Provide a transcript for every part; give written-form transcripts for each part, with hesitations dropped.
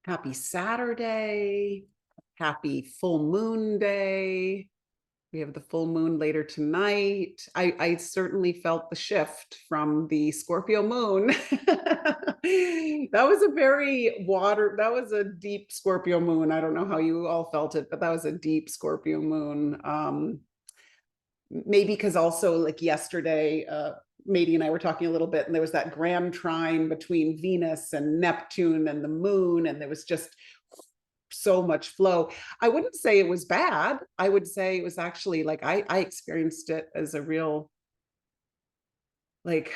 Happy Saturday. Happy full moon day. We have the full moon later tonight. I certainly felt the shift from the Scorpio moon. That was a that was a deep Scorpio moon. I don't know how you all felt it, but that was a deep Scorpio moon. Maybe because also like yesterday, Mady and I were talking a little bit, and there was that grand trine between Venus and Neptune and the moon, and there was just so much flow. I wouldn't say it was bad. I would say it was actually like I experienced it as a real like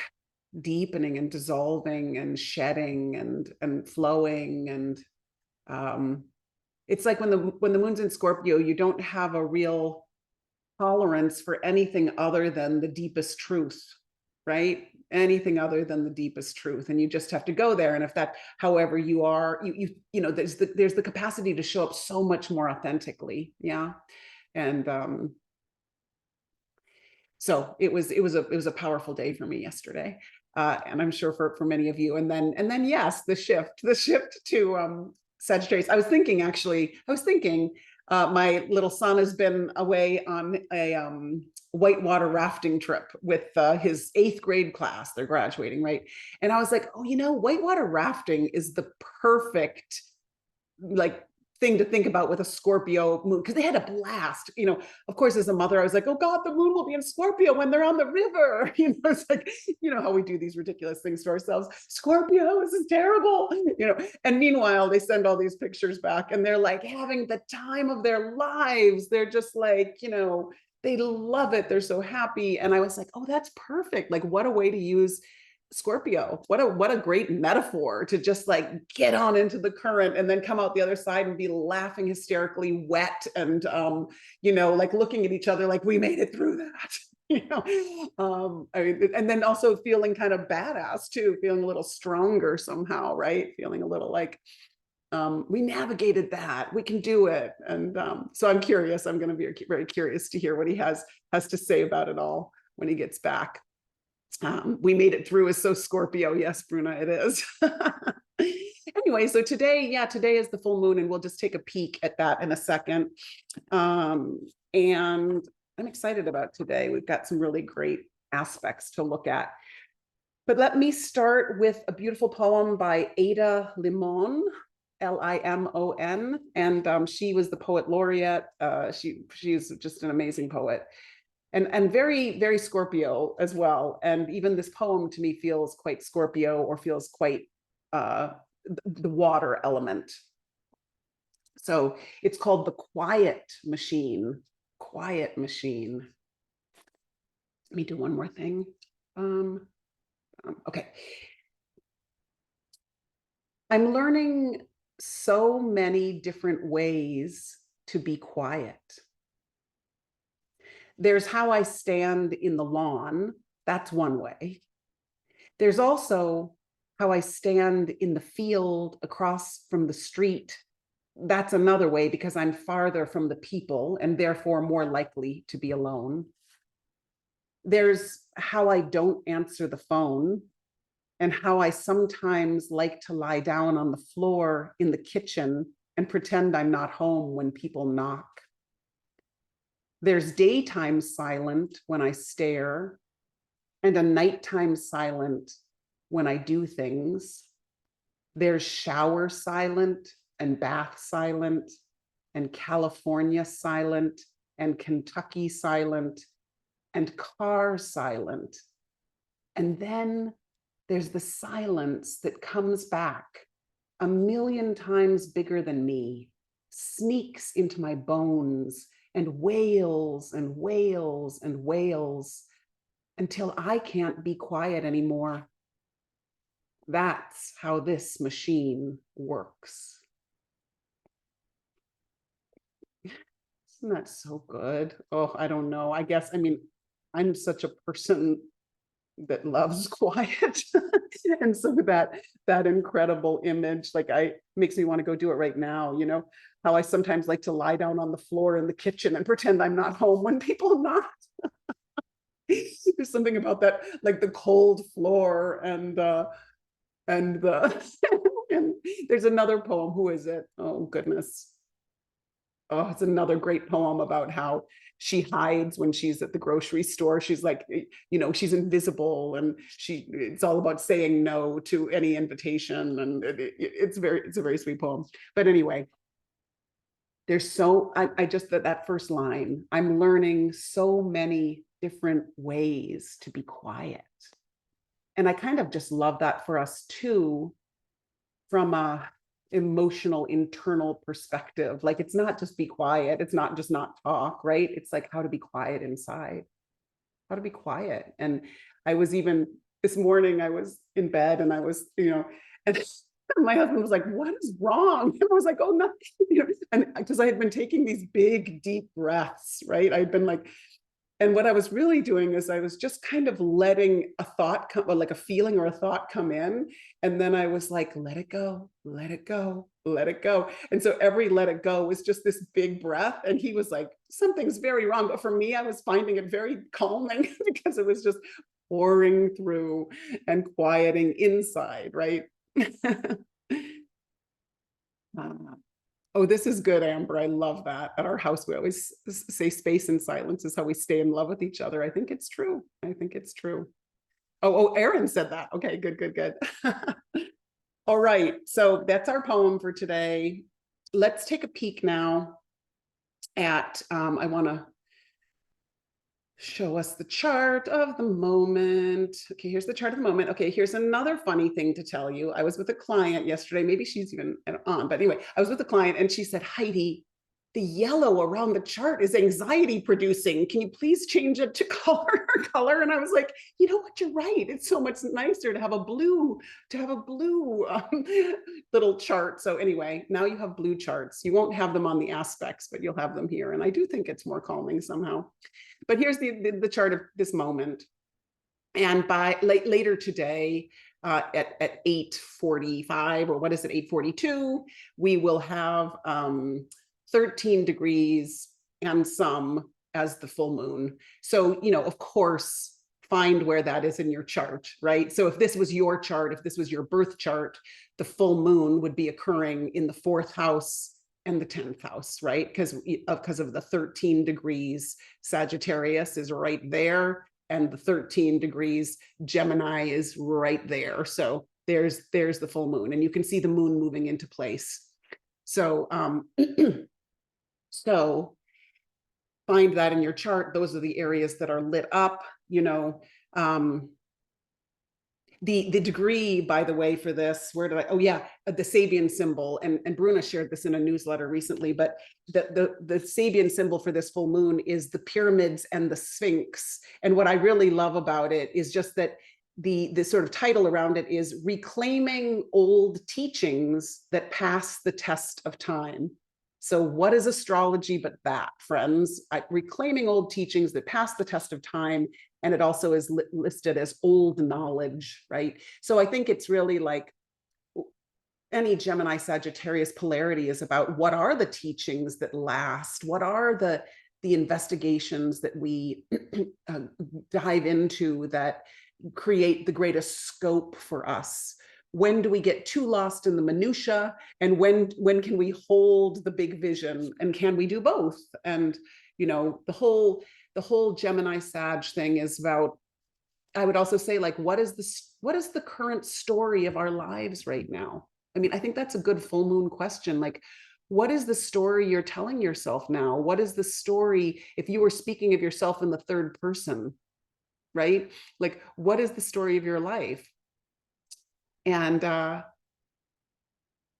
deepening and dissolving and shedding and flowing and it's like when the moon's in Scorpio, you don't have a real tolerance for anything other than the deepest truth, right? Anything other than the deepest truth, and you just have to go there. And if that, however you are, you know, there's the capacity to show up so much more authentically, yeah. And so it was a powerful day for me yesterday, and I'm sure for many of you. And then yes, the shift to Sagittarius. I was thinking my little son has been away on a whitewater rafting trip with his 8th grade class. They're graduating, right? And I was like, oh, you know, whitewater rafting is the perfect like thing to think about with a Scorpio moon, because they had a blast. You know, of course, as a mother, I was like, oh God, the moon will be in Scorpio when they're on the river. You know, it's like, you know, how we do these ridiculous things to ourselves. Scorpio, this is terrible. You know, and meanwhile, they send all these pictures back and they're like having the time of their lives. They're just like, you know, they love it. They're so happy. And I was like, oh, that's perfect. Like, what a way to use Scorpio. What a great metaphor to just like get on into the current and then come out the other side and be laughing hysterically wet and you know, like looking at each other like we made it through that. You know, I mean, and then also feeling kind of badass too, feeling a little stronger somehow, right? Feeling a little like we navigated that, we can do it. And so I'm curious. I'm going to be very curious to hear what he has to say about it all when he gets back. We made it through is so Scorpio. Yes, Bruna, it is. Anyway, so today is the full moon, and we'll just take a peek at that in a second. And I'm excited about today. We've got some really great aspects to look at. But let me start with a beautiful poem by Ada Limon, Limon, and she was the poet laureate. She's just an amazing poet. And very, very Scorpio as well. And even this poem to me feels quite Scorpio, or feels quite the water element. So it's called The Quiet Machine. Quiet Machine. Let me do one more thing. Okay. I'm learning so many different ways to be quiet. There's how I stand in the lawn. That's one way. There's also how I stand in the field across from the street. That's another way, because I'm farther from the people and therefore more likely to be alone. There's how I don't answer the phone, and how I sometimes like to lie down on the floor in the kitchen and pretend I'm not home when people knock. There's daytime silent when I stare, and a nighttime silent when I do things. There's shower silent and bath silent and California silent and Kentucky silent and car silent. And then there's the silence that comes back 1,000,000 times bigger than me, sneaks into my bones and wails and wails and wails until I can't be quiet anymore. That's how this machine works. Isn't that so good? Oh, I don't know. I guess, I mean, I'm such a person that loves quiet. And so that incredible image, like makes me want to go do it right now. You know, how I sometimes like to lie down on the floor in the kitchen and pretend I'm not home when people knock. There's something about that, like the cold floor and the And there's another poem. Who is it? Oh, goodness. Oh, it's another great poem about how she hides when she's at the grocery store. She's like, she's invisible, and it's all about saying no to any invitation. And it's a very sweet poem. But anyway, I just, that first line, I'm learning so many different ways to be quiet. And I kind of just love that for us too, from a emotional internal perspective. Like, it's not just be quiet, it's not just not talk, right? It's like how to be quiet inside, how to be quiet. And I was even this morning, I was in bed and I was, and my husband was like, what is wrong? And I was like, oh, nothing, and because I had been taking these big, deep breaths, right? I'd been like, and what I was really doing is I was just kind of letting a thought come, or like a feeling or a thought come in. And then I was like, let it go, let it go, let it go. And so every let it go was just this big breath. And he was like, something's very wrong. But for me, I was finding it very calming because it was just pouring through and quieting inside, right? Oh, this is good, Amber. I love that. At our house, we always say space and silence is how we stay in love with each other. I think it's true. I think it's true. Oh, Erin said that. Okay, good, good, good. All right, so that's our poem for today. Let's take a peek now at, I want to show us the chart of the moment. Okay, here's the chart of the moment. Okay, here's another funny thing to tell you. I was with a client yesterday. Maybe she's even on, but anyway, I was with a client and she said, Heidi, the yellow around the chart is anxiety producing. Can you please change it to color? And I was like, you know what, you're right. It's so much nicer to have a blue little chart. So anyway, now you have blue charts. You won't have them on the aspects, but you'll have them here. And I do think it's more calming somehow. But here's the chart of this moment. And by later today, at 8:45, or what is it, 8:42, we will have 13 degrees and some as the full moon. So, of course, find where that is in your chart, right? So if this was your chart, if this was your birth chart, the full moon would be occurring in the 4th house and the 10th house, right? Because of the 13 degrees, Sagittarius is right there, and the 13 degrees Gemini is right there. So there's the full moon, and you can see the moon moving into place. So so find that in your chart. Those are the areas that are lit up, the degree, by the way, for this, oh yeah, the Sabian symbol, and Bruna shared this in a newsletter recently, but the Sabian symbol for this full moon is the pyramids and the Sphinx. And what I really love about it is just that the sort of title around it is Reclaiming Old Teachings That Pass the Test of Time. So what is astrology but that, friends? Reclaiming old teachings that pass the test of time. And it also is listed as old knowledge, right? So I think it's really like any Gemini Sagittarius polarity is about what are the teachings that last? What are the investigations that we dive into that create the greatest scope for us? When do we get too lost in the minutia? And when can we hold the big vision? And can we do both? And, the whole Gemini Sag thing is about, I would also say, like, what is the current story of our lives right now? I mean, I think that's a good full moon question. Like, what is the story you're telling yourself now? What is the story, if you were speaking of yourself in the 3rd person, right? Like, what is the story of your life? And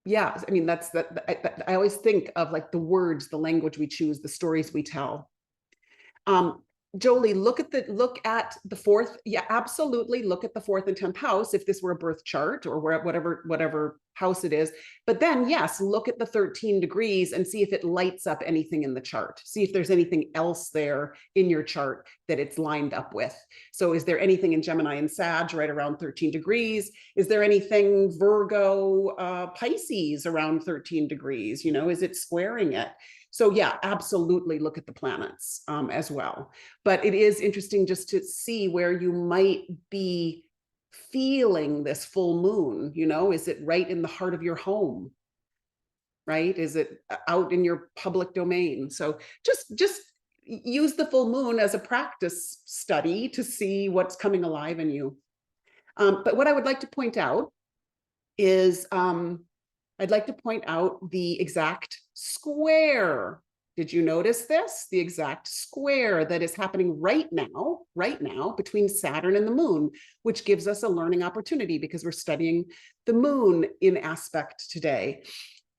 yeah, I mean, I always think of like the words, the language we choose, the stories we tell. Jolie, look at the 4th. Yeah, absolutely. Look at the 4th and 10th house if this were a birth chart, or whatever house it is. But then, yes, look at the 13 degrees and see if it lights up anything in the chart. See if there's anything else there in your chart that it's lined up with. So is there anything in Gemini and Sag right around 13 degrees? Is there anything Virgo, Pisces around 13 degrees? Is it squaring it? So yeah, absolutely look at the planets as well. But it is interesting just to see where you might be feeling this full moon? You know, is it right in the heart of your home? Right? Is it out in your public domain? So just use the full moon as a practice study to see what's coming alive in you. But what I would like to point out is I'd like to point out the exact square. Did you notice this? The exact square that is happening right now between Saturn and the moon, which gives us a learning opportunity because we're studying the moon in aspect today.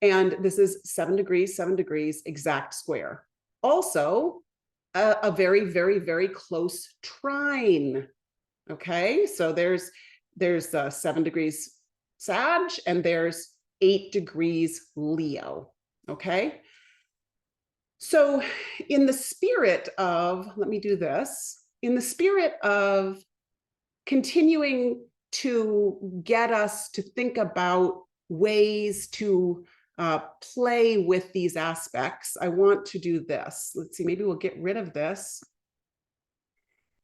And this is 7 degrees, exact square. Also, a very, very, very close trine. Okay, so there's 7 degrees Sag, and there's 8 degrees Leo. Okay, so in the spirit of, let me do this, in the spirit of continuing to get us to think about ways to play with these aspects, I want to do this. Let's see, maybe we'll get rid of this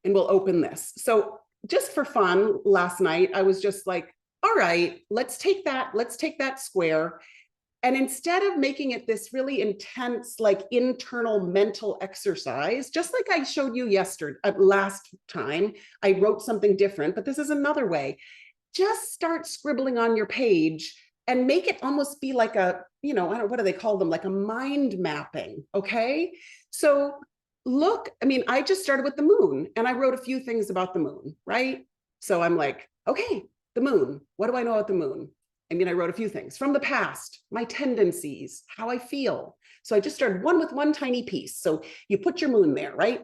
and we'll open this. So just for fun, last night, I was just like, all right, let's take that square. And instead of making it this really intense, like internal mental exercise, just like I showed you last time, I wrote something different, but this is another way. Just start scribbling on your page and make it almost be like a, you know, I don't, what do they call them? Like a mind mapping, okay? So look, I mean, I just started with the moon and I wrote a few things about the moon, right? So I'm like, okay, the moon, what do I know about the moon? I mean, I wrote a few things from the past, my tendencies, how I feel. So I just started with one tiny piece. So you put your moon there, right?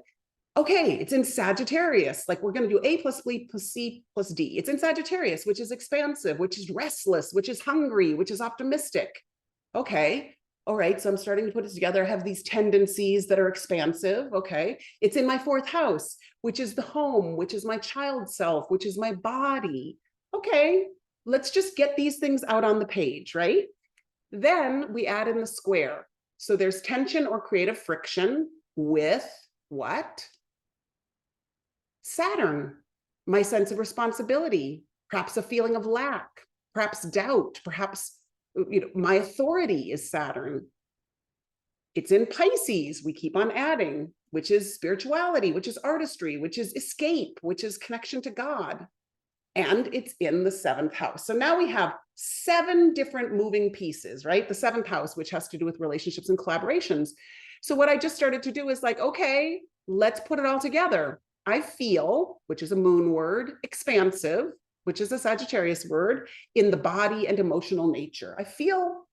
Okay, it's in Sagittarius. Like we're going to do A plus B plus C plus D. It's in Sagittarius, which is expansive, which is restless, which is hungry, which is optimistic. Okay, all right. So I'm starting to put it together. I have these tendencies that are expansive. Okay, it's in my 4th house, which is the home, which is my child self, which is my body. Okay, let's just get these things out on the page, right? Then we add in the square. So there's tension or creative friction with what? Saturn, my sense of responsibility, perhaps a feeling of lack, perhaps doubt, perhaps, you know, my authority is Saturn. It's in Pisces, we keep on adding, which is spirituality, which is artistry, which is escape, which is connection to God. And it's in the 7th house. So now we have 7 different moving pieces, right? The 7th house, which has to do with relationships and collaborations. So what I just started to do is like, okay, let's put it all together. I feel, which is a moon word, expansive, which is a Sagittarius word, in the body and emotional nature. I feel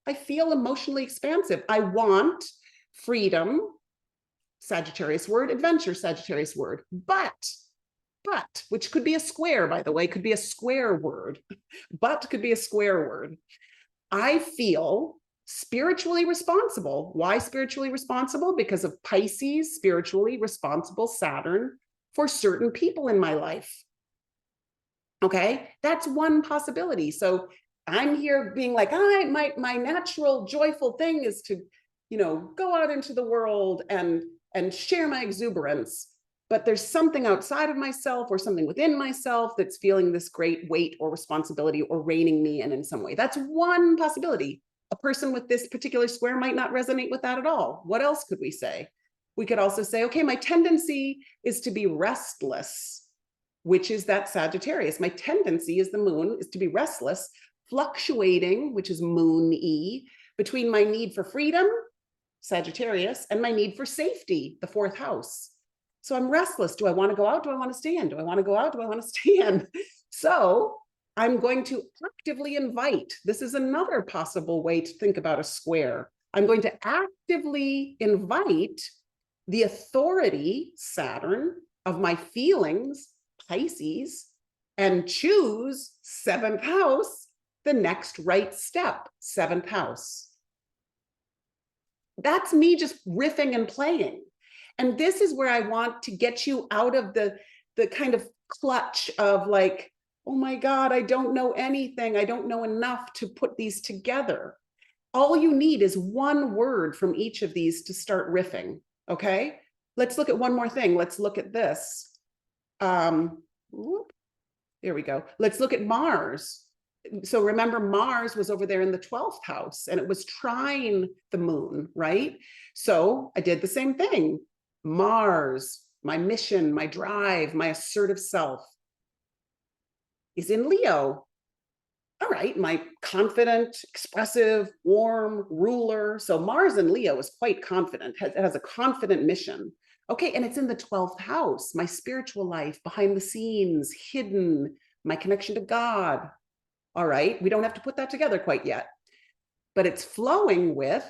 emotionally expansive. I want freedom, Sagittarius word, adventure, Sagittarius word, but, which could be a square, by the way, could be a square word, but could be a square word. I feel spiritually responsible. Why spiritually responsible? Because of Pisces, spiritually responsible Saturn for certain people in my life. Okay, that's one possibility. So I'm here being like, my natural joyful thing is to, you know, go out into the world and share my exuberance. But there's something outside of myself or something within myself that's feeling this great weight or responsibility or reining me in some way. That's one possibility. A person with this particular square might not resonate with that at all. What else could we say? We could also say, okay, my tendency is to be restless, which is that Sagittarius. My tendency is the moon is to be restless, fluctuating, which is moon-y, between my need for freedom, Sagittarius, and my need for safety, the 4th house. So I'm restless. Do I want to go out? Do I want to stay in? Do I want to go out? Do I want to stay in? So I'm going to actively invite. This is another possible way to think about a square. I'm going to actively invite the authority, Saturn, of my feelings, Pisces, and choose 7th house, the next right step, 7th house. That's me just riffing and playing. And this is where I want to get you out of the kind of clutch of like, oh my God, I don't know anything. I don't know enough to put these together. All you need is one word from each of these to start riffing, okay? Let's look at one more thing. Let's look at this. If There we go. Let's look at Mars. So remember, Mars was over there in the 12th house and it was trine the moon, right? So I did the same thing. Mars, my mission, my drive, my assertive self is in Leo. All right, my confident, expressive, warm ruler. So Mars in Leo is quite confident, it has a confident mission. Okay, and it's in the 12th house, my spiritual life, behind the scenes, hidden, my connection to God. All right, we don't have to put that together quite yet, but it's flowing with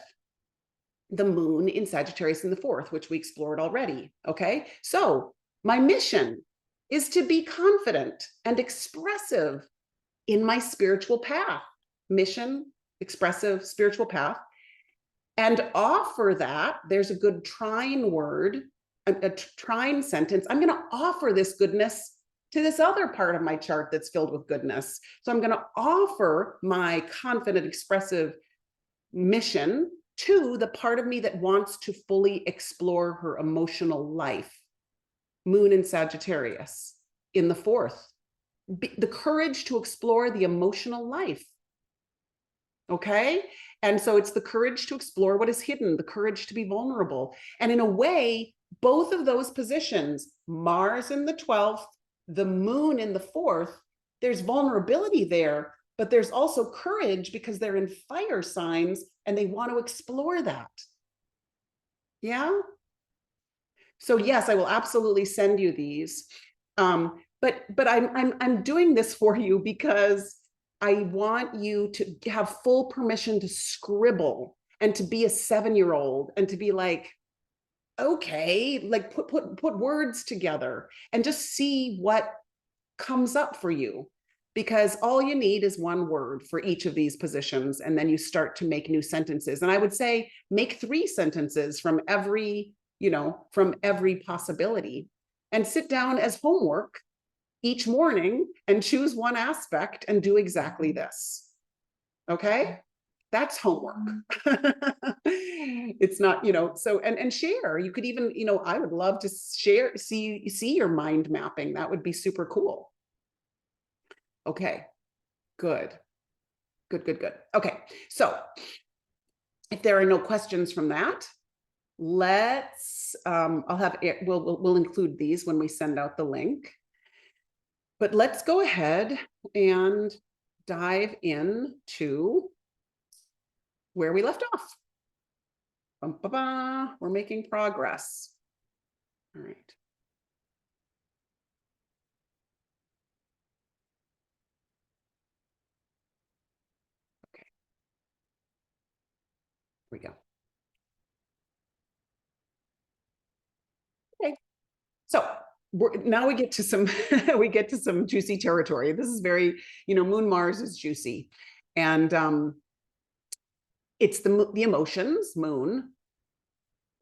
the moon in Sagittarius in the 4th, which we explored already. Okay, so my mission is to be confident and expressive in my spiritual path, mission, expressive, spiritual path, and offer that. There's a good trine word, a trine sentence. I'm going to offer this goodness to this other part of my chart that's filled with goodness. So I'm going to offer my confident, expressive mission to the part of me that wants to fully explore her emotional life. Moon in Sagittarius in the 4th. The courage to explore the emotional life. Okay. And so it's the courage to explore what is hidden, the courage to be vulnerable. And in a way, both of those positions, Mars in the 12th, the moon in the 4th, there's vulnerability there, but there's also courage because they're in fire signs and they want to explore that. Yeah. So yes, I will absolutely send you these. But I'm doing this for you because I want you to have full permission to scribble and to be a 7-year-old and to be like, okay, like put words together and just see what comes up for you. Because all you need is one word for each of these positions, and then you start to make new sentences. And I would say make 3 sentences from every, from every possibility, and sit down as homework each morning and choose one aspect and do exactly this. Okay? That's homework. It's not, so, and share. You could even, I would love to share, see your mind mapping. That would be super cool. Okay, good. Okay, so if there are no questions from that, let's, we'll include these when we send out the link. But let's go ahead and dive into where we left off. We're making progress. All right. Okay. Here we go. Okay. So now we get to some some juicy territory. This is very, Moon Mars is juicy, and it's the emotions, Moon,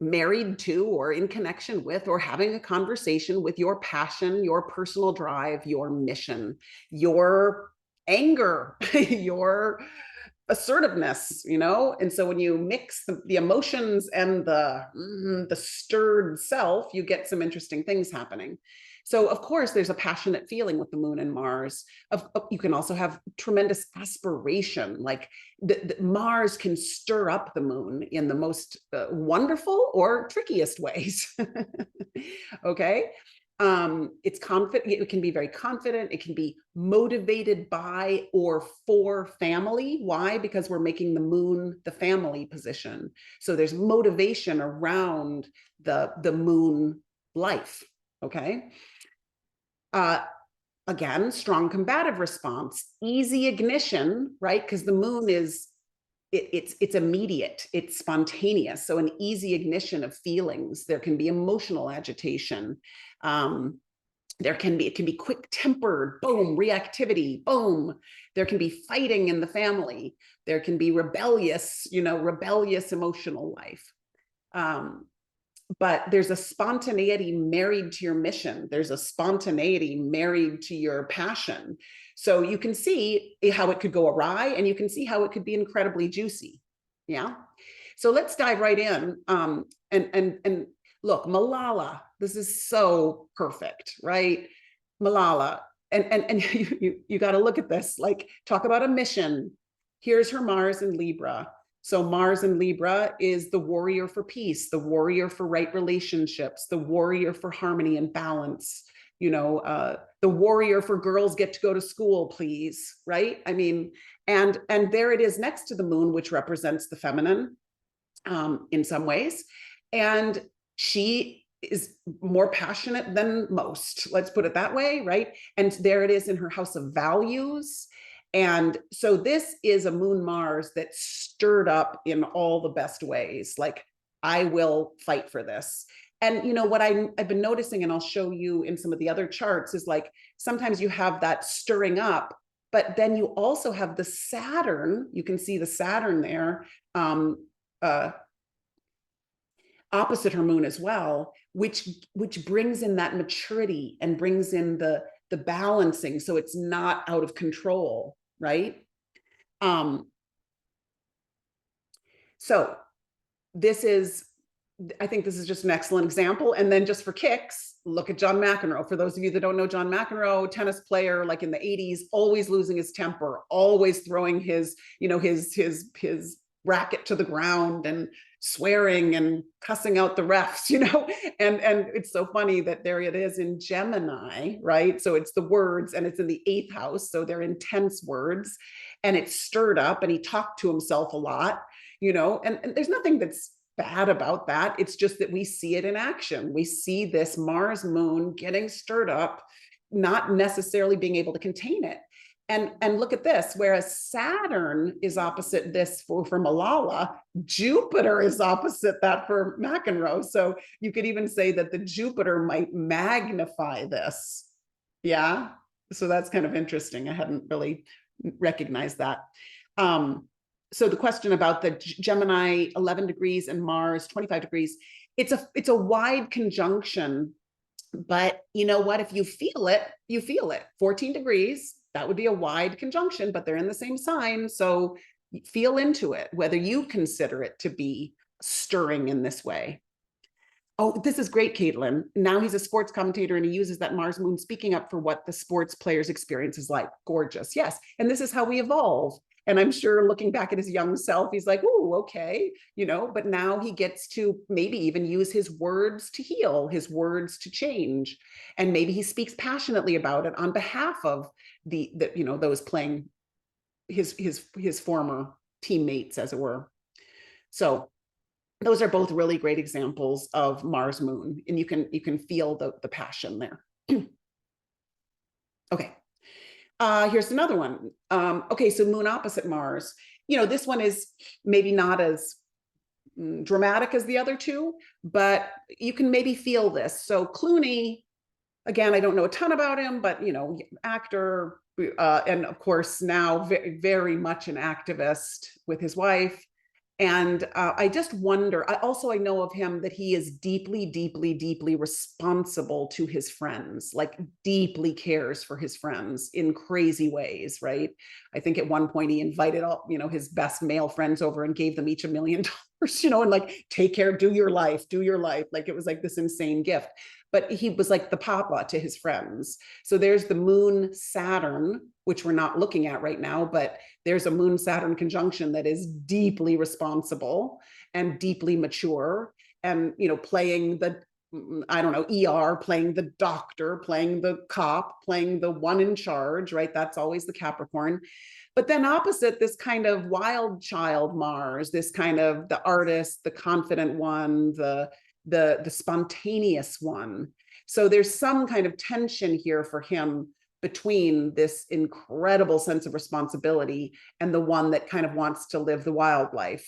married to or in connection with or having a conversation with your passion, your personal drive, your mission, your anger, your assertiveness, and so when you mix the emotions and the stirred self, you get some interesting things happening. So of course there's a passionate feeling with the moon and Mars. You can also have tremendous aspiration, like the Mars can stir up the moon in the most wonderful or trickiest ways. Okay. It's confident. It can be very confident. It can be motivated by or for family. Why? Because we're making the moon the family position. So there's motivation around the moon life. Okay. Again, strong combative response, easy ignition, right? Because the moon is it's immediate, it's spontaneous. So an easy ignition of feelings. There can be emotional agitation. It can be quick tempered, boom, reactivity, boom. There can be fighting in the family. There can be rebellious emotional life. But there's a spontaneity married to your mission. There's a spontaneity married to your passion. So you can see how it could go awry, and you can see how it could be incredibly juicy. Yeah. So let's dive right in. And look, Malala, this is so perfect, right? Malala, and you got to look at this, like talk about a mission. Here's her Mars in Libra. So Mars in Libra is the warrior for peace, the warrior for right relationships, the warrior for harmony and balance, the warrior for girls get to go to school, please, right? I mean, and there it is next to the moon, which represents the feminine in some ways. And she is more passionate than most, let's put it that way, right? And there it is in her house of values. And so this is a moon Mars that's stirred up in all the best ways. Like, I will fight for this. And what I've been noticing, and I'll show you in some of the other charts, is like sometimes you have that stirring up, but then you also have the Saturn. You can see the Saturn there, opposite her moon as well, which brings in that maturity and brings in the balancing, so it's not out of control, right? So I think this is just an excellent example. And then just for kicks, look at John McEnroe. For those of you that don't know John McEnroe, tennis player, like in the 80s, always losing his temper, always throwing his racket to the ground and swearing and cussing out the refs, and it's so funny that there it is in Gemini, right? So it's the words, and it's in the 8th house, so they're intense words, and it's stirred up, and he talked to himself a lot, and there's nothing that's bad about that. It's just that we see it in action. We see this Mars moon getting stirred up, not necessarily being able to contain it. And look at this, whereas Saturn is opposite this for Malala, Jupiter is opposite that for McEnroe. So you could even say that the Jupiter might magnify this. Yeah, so that's kind of interesting. I hadn't really recognized that. So the question about the Gemini 11 degrees and Mars 25 degrees, it's a wide conjunction, but you know what? If you feel it, you feel it. 14 degrees, that would be a wide conjunction, but they're in the same sign. So feel into it, whether you consider it to be stirring in this way. Oh, this is great, Caitlin. Now he's a sports commentator and he uses that Mars moon speaking up for what the sports player's experience is like. Gorgeous. Yes. And this is how we evolve. And I'm sure looking back at his young self, he's like, oh, okay, but now he gets to maybe even use his words to heal, his words to change. And maybe he speaks passionately about it on behalf of the those playing his former teammates, as it were. So those are both really great examples of Mars moon, and you can feel the passion there. Okay. Here's another one. Okay, so moon opposite Mars. This one is maybe not as dramatic as the other two, but you can maybe feel this. So Clooney, again, I don't know a ton about him, but actor, and of course now very, very much an activist with his wife. And I just wonder, I know of him that he is deeply, deeply, deeply responsible to his friends, like deeply cares for his friends in crazy ways, right? I think at one point he invited all, his best male friends over and gave them each $1 million, and like, take care, do your life. Like it was like this insane gift. But he was like the papa to his friends. So there's the moon Saturn, which we're not looking at right now, but there's a moon Saturn conjunction that is deeply responsible and deeply mature, and playing the, I don't know, ER, playing the doctor, playing the cop, playing the one in charge, right? That's always the Capricorn. But then opposite, this kind of wild child Mars, this kind of the artist, the confident one, the spontaneous one. So there's some kind of tension here for him between this incredible sense of responsibility and the one that kind of wants to live the wild life,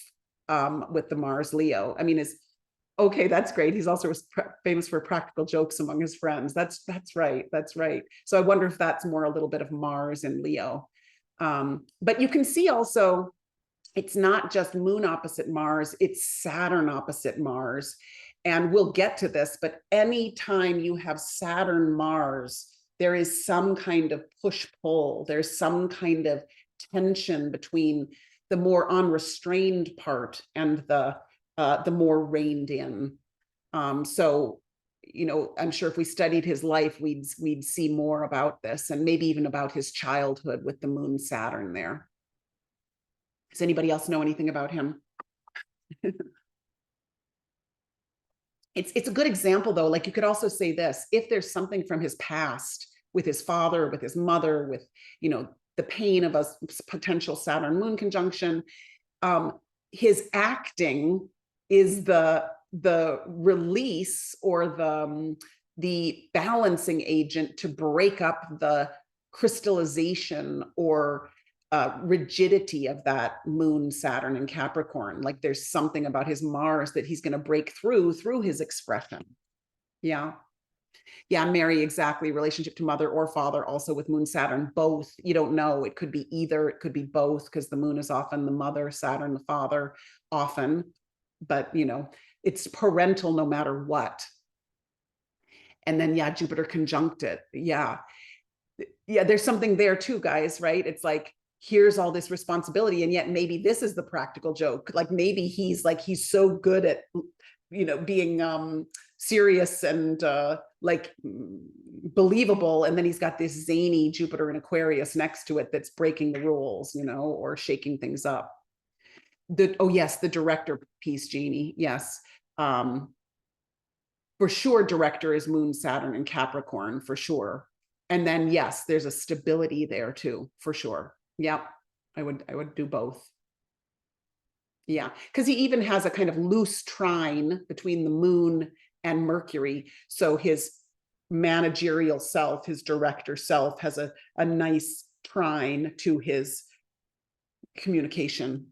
with the Mars Leo. I mean, okay, that's great. He's also famous for practical jokes among his friends. That's right. So I wonder if that's more a little bit of Mars and Leo. But you can see also, it's not just moon opposite Mars, it's Saturn opposite Mars. And we'll get to this, but anytime you have Saturn Mars, there is some kind of push-pull. There's some kind of tension between the more unrestrained part and the more reined in. So I'm sure if we studied his life, we'd see more about this, and maybe even about his childhood with the moon Saturn there. Does anybody else know anything about him? It's a good example though. Like you could also say this, if there's something from his past with his father, with his mother, with, the pain of a potential Saturn moon conjunction, his acting is the release or the balancing agent to break up the crystallization or rigidity of that moon Saturn in Capricorn. Like there's something about his Mars that he's going to break through his expression. Yeah. Mary, exactly. Relationship to mother or father, also with moon Saturn, both. You don't know. It could be either, it could be both, because the moon is often the mother, Saturn, the father, often. But, it's parental no matter what. And then, Jupiter conjunct it. Yeah, there's something there too, guys, right? It's like, here's all this responsibility, and yet maybe this is the practical joke. Like maybe he's so good at, being serious and believable, and then he's got this zany Jupiter in Aquarius next to it that's breaking the rules, or shaking things up. The director piece, Jeannie. Yes. For sure, director is moon Saturn in Capricorn, for sure. And then yes, there's a stability there too, for sure. Yeah, I would do both. Yeah, because he even has a kind of loose trine between the moon and Mercury. So his managerial self, his director self, has a nice trine to his communication.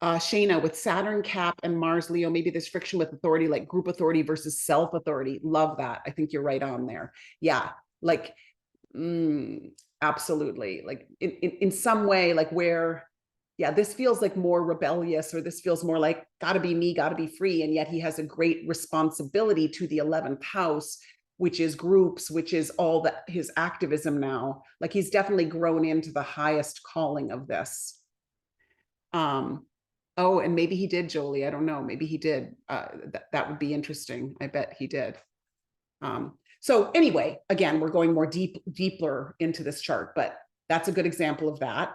Shayna, with Saturn, Cap, and Mars, Leo, maybe there's friction with authority, like group authority versus self-authority. Love that. I think you're right on there. Yeah, like, absolutely. Like in some way, like where, this feels like more rebellious, or this feels more like gotta be me, gotta be free. And yet he has a great responsibility to the 11th house, which is groups, which is all that his activism now. Like he's definitely grown into the highest calling of this. Oh, and maybe he did, Jolie. I don't know. Maybe he did. That would be interesting. I bet he did. So anyway, again, we're going more deeper into this chart, but that's a good example of that.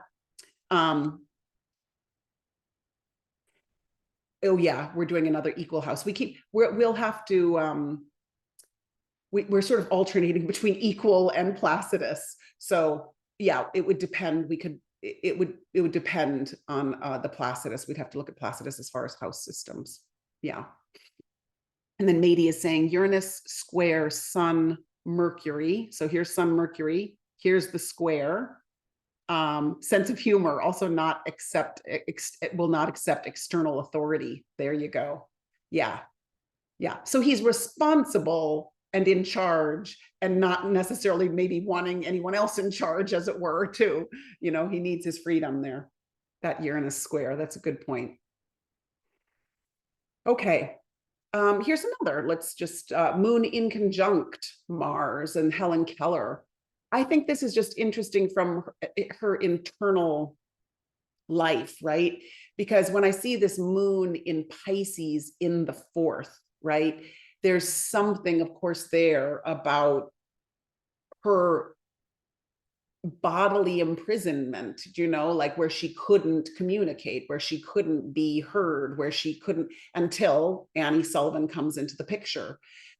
Oh yeah, we're doing another equal house. We'll have to, we're sort of alternating between equal and Placidus. So yeah, it would depend. It would depend on the Placidus. We'd have to look at Placidus as far as house systems. Yeah. And then Mady is saying Uranus square Sun Mercury. So here's Sun Mercury. Here's the square. Sense of humor, also not accept, will not accept external authority. There you go. Yeah. So he's responsible and in charge, and not necessarily maybe wanting anyone else in charge, as it were, too. He needs his freedom there. That Uranus square, that's a good point. Okay, here's another. Let's just, moon in conjunct Mars and Helen Keller. I think this is just interesting from her internal life, right? Because when I see this moon in Pisces in the 4th, right, there's something, of course, there about her bodily imprisonment, like where she couldn't communicate, where she couldn't be heard, where she couldn't, until Annie Sullivan comes into the picture.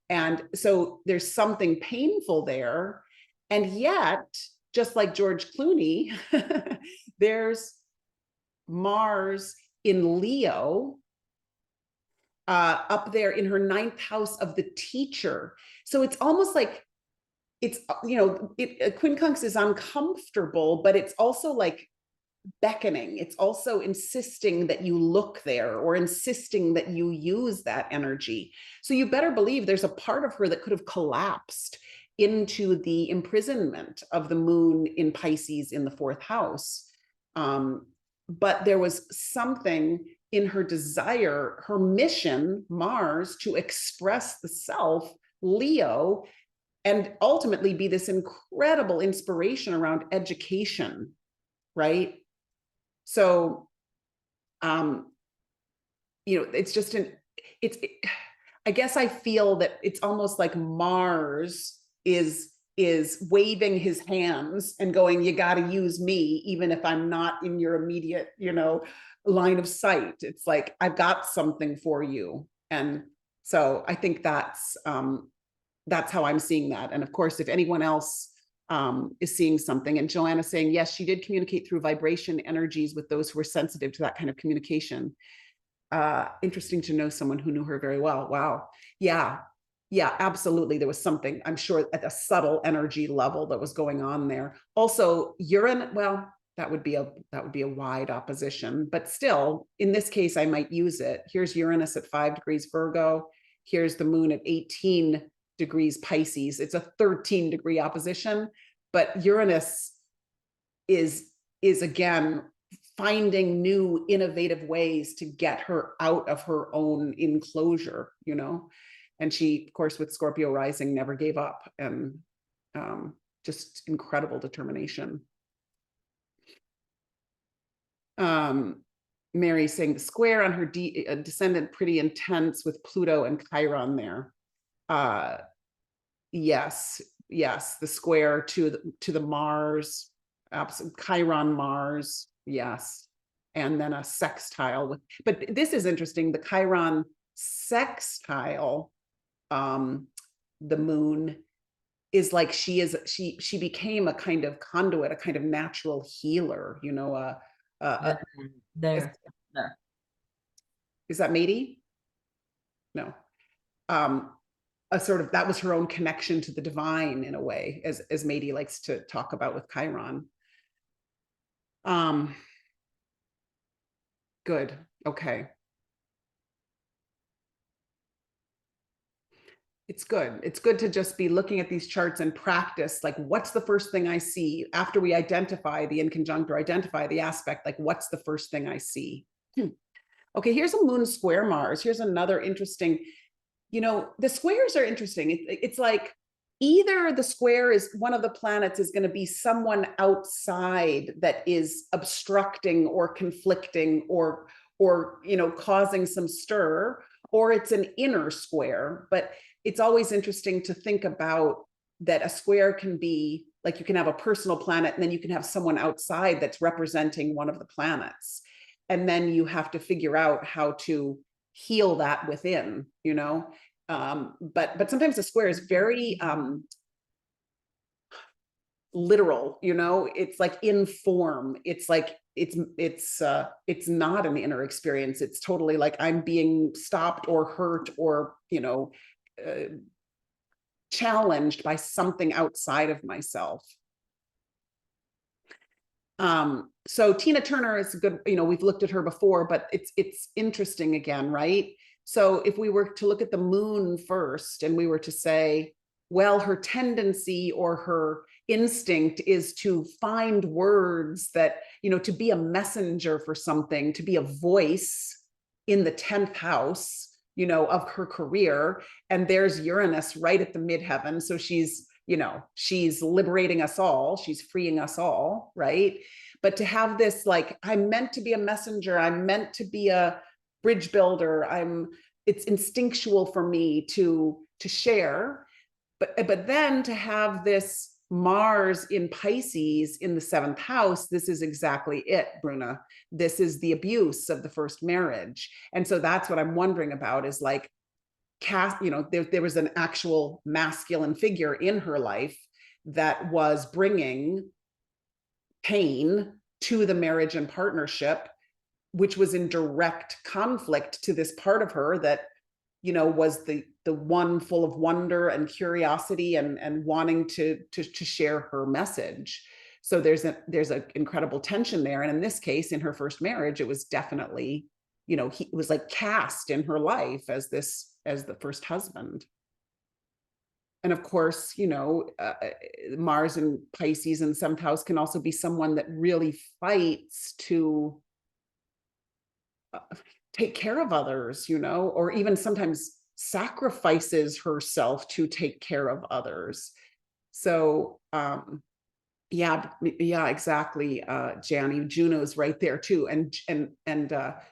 And so there's something painful there. And yet, just like George Clooney, there's Mars in Leo, up there in her 9th house of the teacher. So it's almost like it's, quincunx is uncomfortable, but it's also like beckoning. It's also insisting that you look there, or insisting that you use that energy. So you better believe there's a part of her that could have collapsed into the imprisonment of the moon in Pisces in the 4th house. But there was something in her desire, her mission, Mars, to express the self, Leo, and ultimately be this incredible inspiration around education, right? So, it's just I guess I feel that it's almost like Mars is waving his hands and going, you got to use me, even if I'm not in your immediate, line of sight. It's like, I've got something for you. And so I think that's how I'm seeing that. And of course, if anyone else is seeing something, and Joanna's saying, yes, she did communicate through vibration energies with those who were sensitive to that kind of communication. Interesting to know someone who knew her very well. Wow. Yeah. Yeah, absolutely. There was something, I'm sure, at a subtle energy level that was going on there. Also, Uranus, well, that would be a wide opposition, but still, in this case, I might use it. Here's Uranus at 5 degrees Virgo. Here's the moon at 18 degrees Pisces. It's a 13-degree opposition, but Uranus is again finding new innovative ways to get her out of her own enclosure, and she, of course, with Scorpio rising, never gave up, and just incredible determination. Mary saying the square on her descendant pretty intense with Pluto and Chiron there. Yes, the square to the Mars, Chiron Mars, yes, and then a sextile with. But this is interesting. The Chiron sextile, the moon, is like she became a kind of conduit, a kind of natural healer. There. Is that Mady? No. A sort of, that was her own connection to the divine in a way, as Mady likes to talk about with Chiron. Good. Okay. It's good. It's good to just be looking at these charts and practice, like, what's the first thing I see after we identify the inconjunct or identify the aspect, like, what's the first thing I see? Okay, here's a moon square Mars. Here's another interesting, the squares are interesting. It's like either the square is one of the planets is going to be someone outside that is obstructing or conflicting or causing some stir, or it's an inner square. But it's always interesting to think about that a square can be like, you can have a personal planet and then you can have someone outside that's representing one of the planets, and then you have to figure out how to heal that within, but sometimes the square is very literal, it's like in form. It's like it's not an inner experience. It's totally like I'm being stopped or hurt or challenged by something outside of myself. So Tina Turner is good, we've looked at her before, but it's interesting again, right? So if we were to look at the moon first and we were to say, well, her tendency or her instinct is to find words that, to be a messenger for something, to be a voice in the 10th house, of her career. And there's Uranus right at the midheaven. So she's liberating us all. She's freeing us all, right? But to have this, like, I'm meant to be a messenger. I'm meant to be a bridge builder. It's instinctual for me to share. But then to have this Mars in Pisces in the 7th house, this is exactly it, Bruna. This is the abuse of the first marriage. And so that's what I'm wondering about, is like, there was an actual masculine figure in her life that was bringing pain to the marriage and partnership, which was in direct conflict to this part of her that, was the one full of wonder and curiosity and wanting to share her message. So there's an incredible tension there. And in this case, in her first marriage, it was definitely, he was like cast in her life as the first husband. And of course, Mars and Pisces in the 7th house can also be someone that really fights to take care of others, or even sometimes sacrifices herself to take care of others. So yeah, exactly, Janny. Juno's right there too, and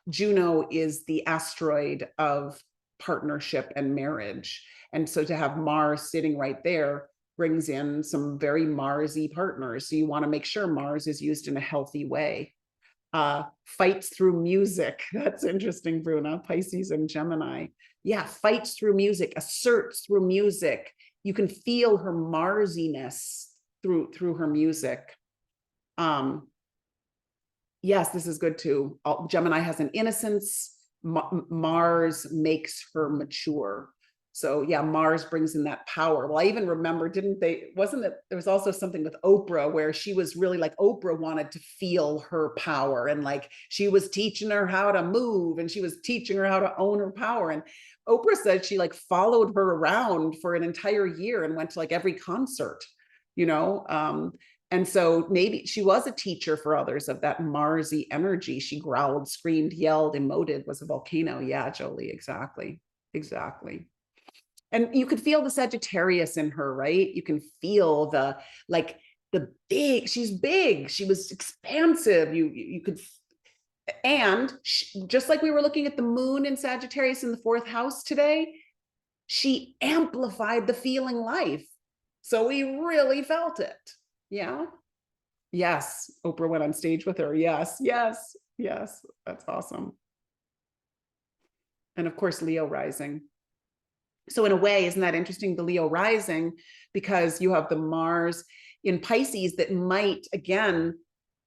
Juno is the asteroid of partnership and marriage. And so to have Mars sitting right there brings in some very Marsy partners. So you want to make sure Mars is used in a healthy way. Fights through music. That's interesting, Bruna. Pisces and Gemini. Yeah, fights through music, asserts through music. You can feel her Marsiness through her music. Yes, this is good too. Gemini has an innocence. Mars makes her mature. So yeah, Mars brings in that power. Well, I even remember, wasn't it, there was also something with Oprah where she was really like, Oprah wanted to feel her power, and like she was teaching her how to move and she was teaching her how to own her power. And Oprah said she like followed her around for an entire year and went to like every concert, you know? And so maybe she was a teacher for others of that Marsy energy. She growled, screamed, yelled, emoted, was a volcano. Yeah, Jolie, exactly. Exactly. And you could feel the Sagittarius in her, right? You can feel the, like the big, she's big. She was expansive. You could, and just like we were looking at the moon in Sagittarius in the fourth house today, she amplified the feeling life. So we really felt it. Yeah. Yes. Oprah went on stage with her. Yes. Yes. Yes. That's awesome. And of course, Leo rising. So in a way, isn't that interesting, the Leo rising, because you have the Mars in Pisces that might, again,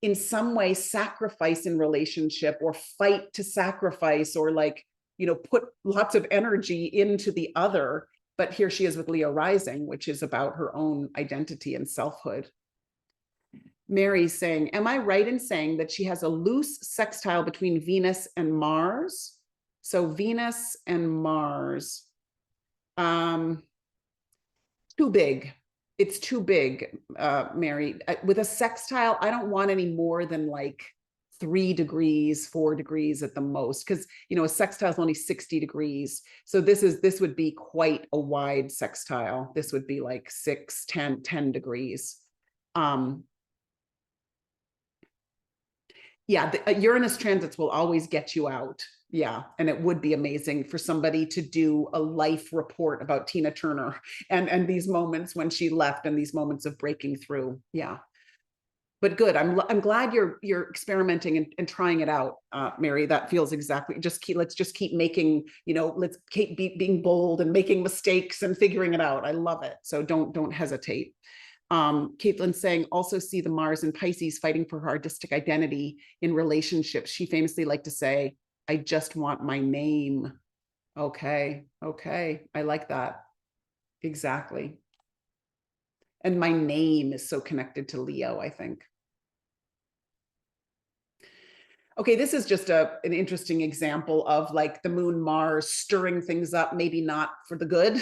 in some way sacrifice in relationship or fight to sacrifice, or like, you know, put lots of energy into the other. But here she is with Leo rising, which is about her own identity and selfhood. Mary's saying, am I right in saying that she has a loose sextile between Venus and Mars? So Venus and Mars, too big. It's too big, Mary. With a sextile, I don't want any more than like 3 degrees, 4 degrees at the most, because you know a sextile is only 60 degrees. So this would be quite a wide sextile. This would be like 6, 10 degrees. Yeah, the Uranus transits will always get you out. Yeah, and it would be amazing for somebody to do a life report about Tina Turner and these moments when she left and these moments of breaking through. Yeah, but good. I'm glad you're experimenting and trying it out, Mary. That feels exactly. Let's just keep making, you know, let's keep being bold and making mistakes and figuring it out. I love it. So don't hesitate. Caitlin saying, also see the Mars and Pisces fighting for her artistic identity in relationships. She famously liked to say, I just want my name. Okay. I like that. Exactly. And my name is so connected to Leo, I think. Okay, this is just an interesting example of like the moon Mars stirring things up, maybe not for the good.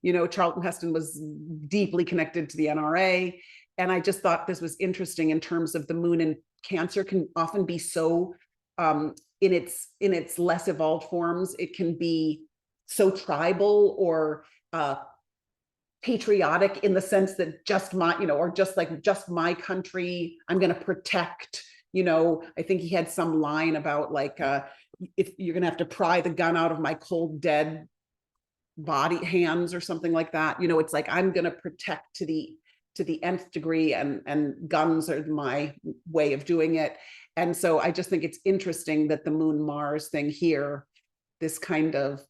You know, Charlton Heston was deeply connected to the NRA. And I just thought this was interesting in terms of the moon in Cancer can often be so, in its less evolved forms, it can be so tribal or patriotic in the sense that just my, you know, or just like just my country, I'm going to protect. You know, I think he had some line about like, if you're going to have to pry the gun out of my cold, dead body hands or something like that. You know, it's like, I'm going to protect to the nth degree, and guns are my way of doing it. And so I just think it's interesting that the moon Mars thing here, this kind of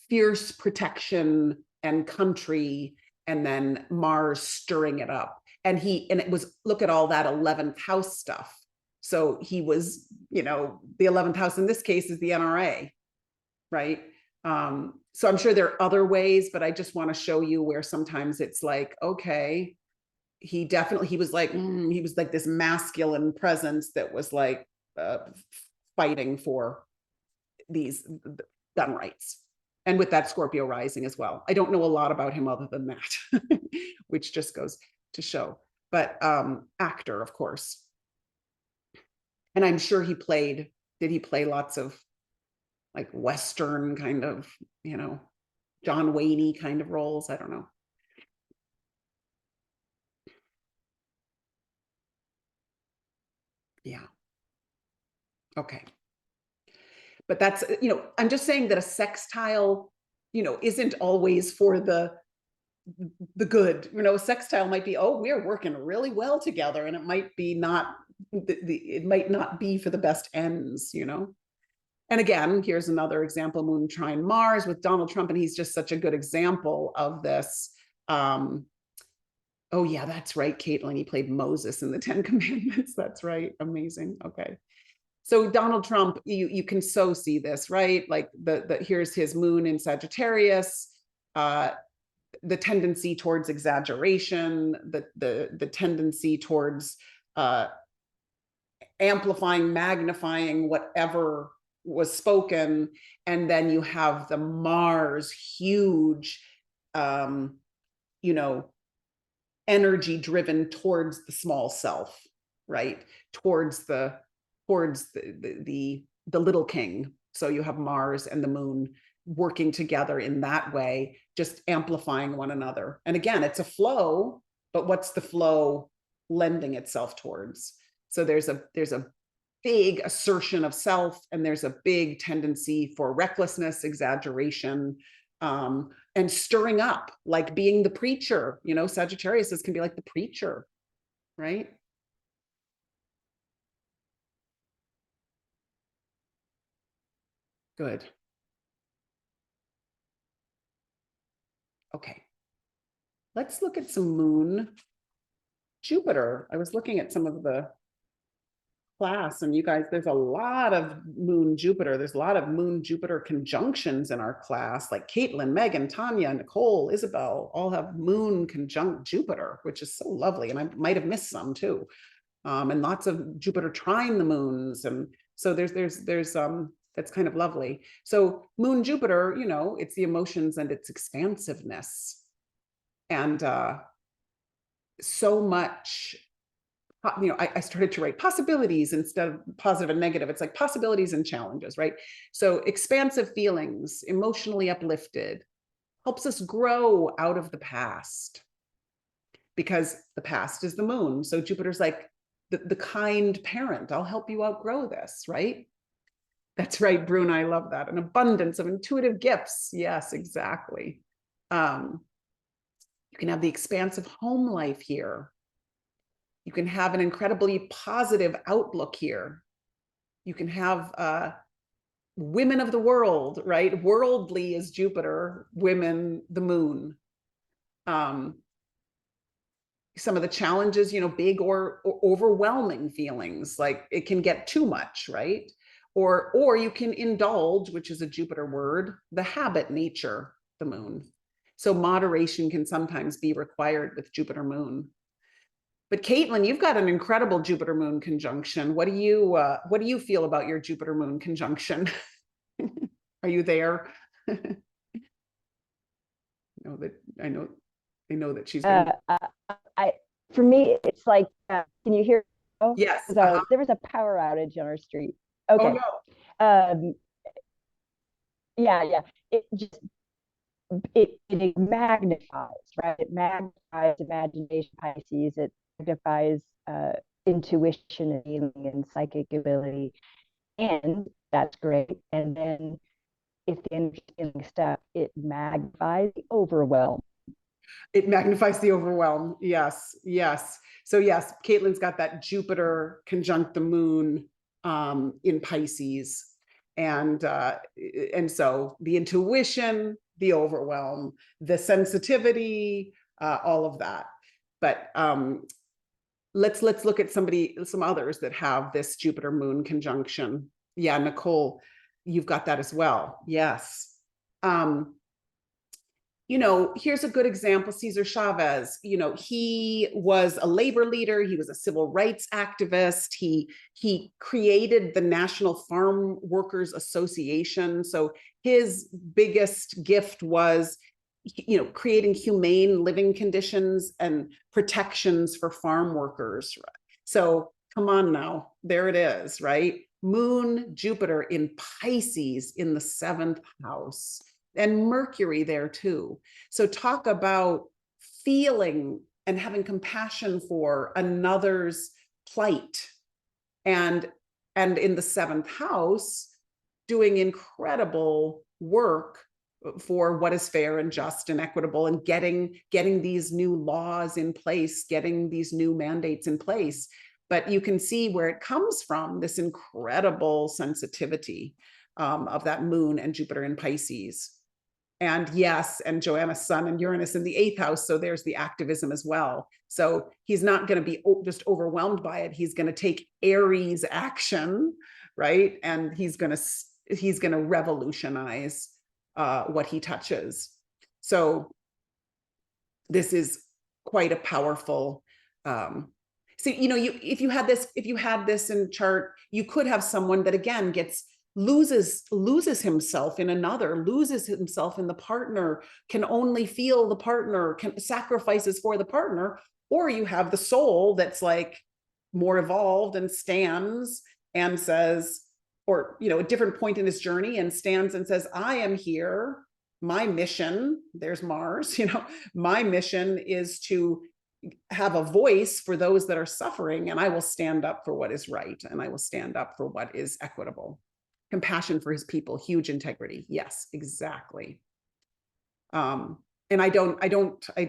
fierce protection and country, and then Mars stirring it up. And it was, look at all that 11th house stuff. So he was, you know, the 11th house in this case is the NRA, right? So I'm sure there are other ways, but I just want to show you where sometimes it's like, okay, he was like this masculine presence that was like fighting for these gun rights, and with that Scorpio rising as well. I don't know a lot about him other than that, which just goes to show. But actor, of course. And I'm sure did he play lots of like Western kind of, you know, John Wayne kind of roles? I don't know. Yeah. Okay. But that's, I'm just saying that a sextile, isn't always for the good. A sextile might be, oh, we're working really well together, and it might be not, it might not be for the best ends. And again, here's another example, Moon trine Mars with Donald Trump, and he's just such a good example of this. Oh yeah, that's right, Caitlin, he played Moses in the Ten Commandments. That's right, amazing. Okay. So Donald Trump, you can so see this, right? Like here's his moon in Sagittarius, the tendency towards exaggeration, the tendency towards amplifying, magnifying whatever was spoken. And then you have the Mars, huge, energy driven towards the small self, right? Towards the little king. So you have Mars and the moon working together in that way, just amplifying one another. And again, it's a flow, but what's the flow lending itself towards? So there's a big assertion of self, and there's a big tendency for recklessness, exaggeration, and stirring up, like being the preacher. Sagittarius can be like the preacher, right? Good. Okay. Let's look at some moon Jupiter. I was looking at some of the class, and you guys, there's a lot of moon Jupiter. There's a lot of moon Jupiter conjunctions in our class, like Caitlin, Megan, Tanya, Nicole, Isabel, all have moon conjunct Jupiter, which is so lovely. And I might have missed some too. And lots of Jupiter trine the moons. And so there's that's kind of lovely. So moon Jupiter, it's the emotions and its expansiveness. And so much, I started to write possibilities instead of positive and negative. It's like possibilities and challenges, right? So expansive feelings, emotionally uplifted, helps us grow out of the past, because the past is the moon. So Jupiter's like the kind parent. I'll help you outgrow this, right? That's right, Bruna, I love that. An abundance of intuitive gifts. Yes, exactly. You can have the expansive home life here. You can have an incredibly positive outlook here. You can have women of the world, right? Worldly is Jupiter, women, the moon. Some of the challenges, big or overwhelming feelings, like it can get too much, right? Or you can indulge, which is a Jupiter word, the habit nature, the moon. So moderation can sometimes be required with Jupiter moon. But Caitlin, you've got an incredible Jupiter moon conjunction. What do you feel about your Jupiter moon conjunction? Are you there? I know that she's been. For me, it's like, can you hear? Oh, yes. There was a power outage on our street. Okay. Oh, no. Yeah. It just it magnifies, right? It magnifies imagination, Pisces. It magnifies intuition and healing and psychic ability, and that's great. And then if the energy healing stuff, it magnifies the overwhelm. It magnifies the overwhelm. Yes. So yes, Caitlin's got that Jupiter conjunct the moon in Pisces, and so the intuition, the overwhelm, the sensitivity, all of that. But let's look at some others that have this Jupiter moon conjunction. Yeah, Nicole, you've got that as well. Yes. Here's a good example, Cesar Chavez. He was a labor leader. He was a civil rights activist. He created the National Farm Workers Association. So his biggest gift was, creating humane living conditions and protections for farm workers. So come on now, there it is, right? Moon, Jupiter in Pisces in the 7th house. And Mercury there too. So talk about feeling and having compassion for another's plight. And in the 7th house, doing incredible work for what is fair and just and equitable, and getting these new laws in place, getting these new mandates in place. But you can see where it comes from, this incredible sensitivity of that moon and Jupiter in Pisces. And yes, and Joanna's Sun and Uranus in the 8th house. So there's the activism as well. So he's not going to be just overwhelmed by it. He's going to take Aries action, right? And he's going to revolutionize what he touches. So this is quite a powerful. So if you had this in chart, you could have someone that again loses himself in another, loses himself in the partner, can only feel the partner, can sacrifices for the partner. Or you have the soul that's like more evolved and stands and says, or a different point in his journey, and stands and says, I am here, my mission, there's Mars, my mission is to have a voice for those that are suffering, and I will stand up for what is right, and I will stand up for what is equitable. Compassion for his people, huge integrity. Yes, exactly. And I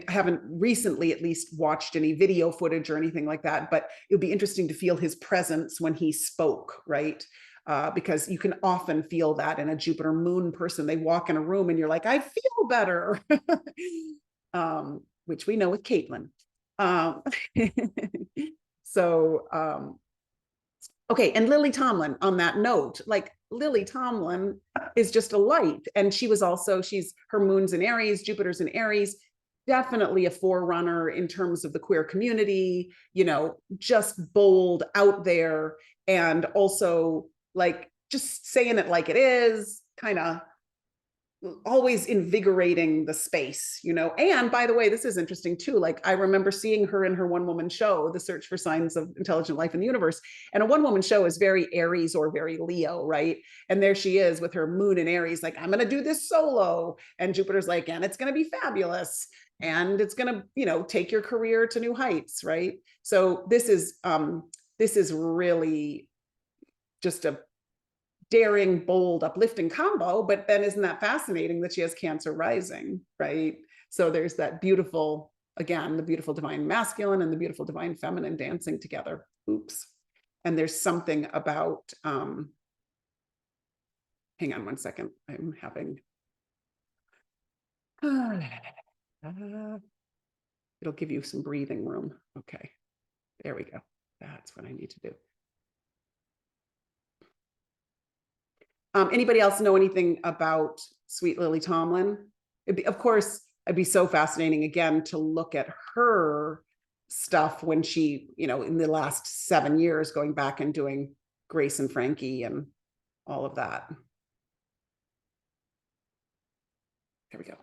haven't recently at least watched any video footage or anything like that, but it would be interesting to feel his presence when he spoke, right? Because you can often feel that in a Jupiter moon person. They walk in a room and you're like, I feel better, which we know with Caitlin. Okay, and Lily Tomlin, on that note, like Lily Tomlin is just a light. And she's her moon's in Aries, Jupiter's in Aries, definitely a forerunner in terms of the queer community, just bold, out there, and also like just saying it like it is, kind of always invigorating the space, And by the way, this is interesting too. Like I remember seeing her in her one-woman show, The Search for Signs of Intelligent Life in the Universe. And a one-woman show is very Aries or very Leo, right? And there she is with her moon in Aries, like, I'm going to do this solo. And Jupiter's like, and it's going to be fabulous. And it's going to, take your career to new heights, right? So this is really just a daring, bold, uplifting combo. But then isn't that fascinating that she has Cancer rising, right? So there's that beautiful, again, the beautiful divine masculine and the beautiful divine feminine dancing together. Oops. And there's something about, hang on one second. I'm having, it'll give you some breathing room. Okay, there we go. That's what I need to do. Anybody else know anything about Sweet Lily Tomlin? Of course, it'd be so fascinating again to look at her stuff when she, in the last 7 years, going back and doing Grace and Frankie and all of that. There we go.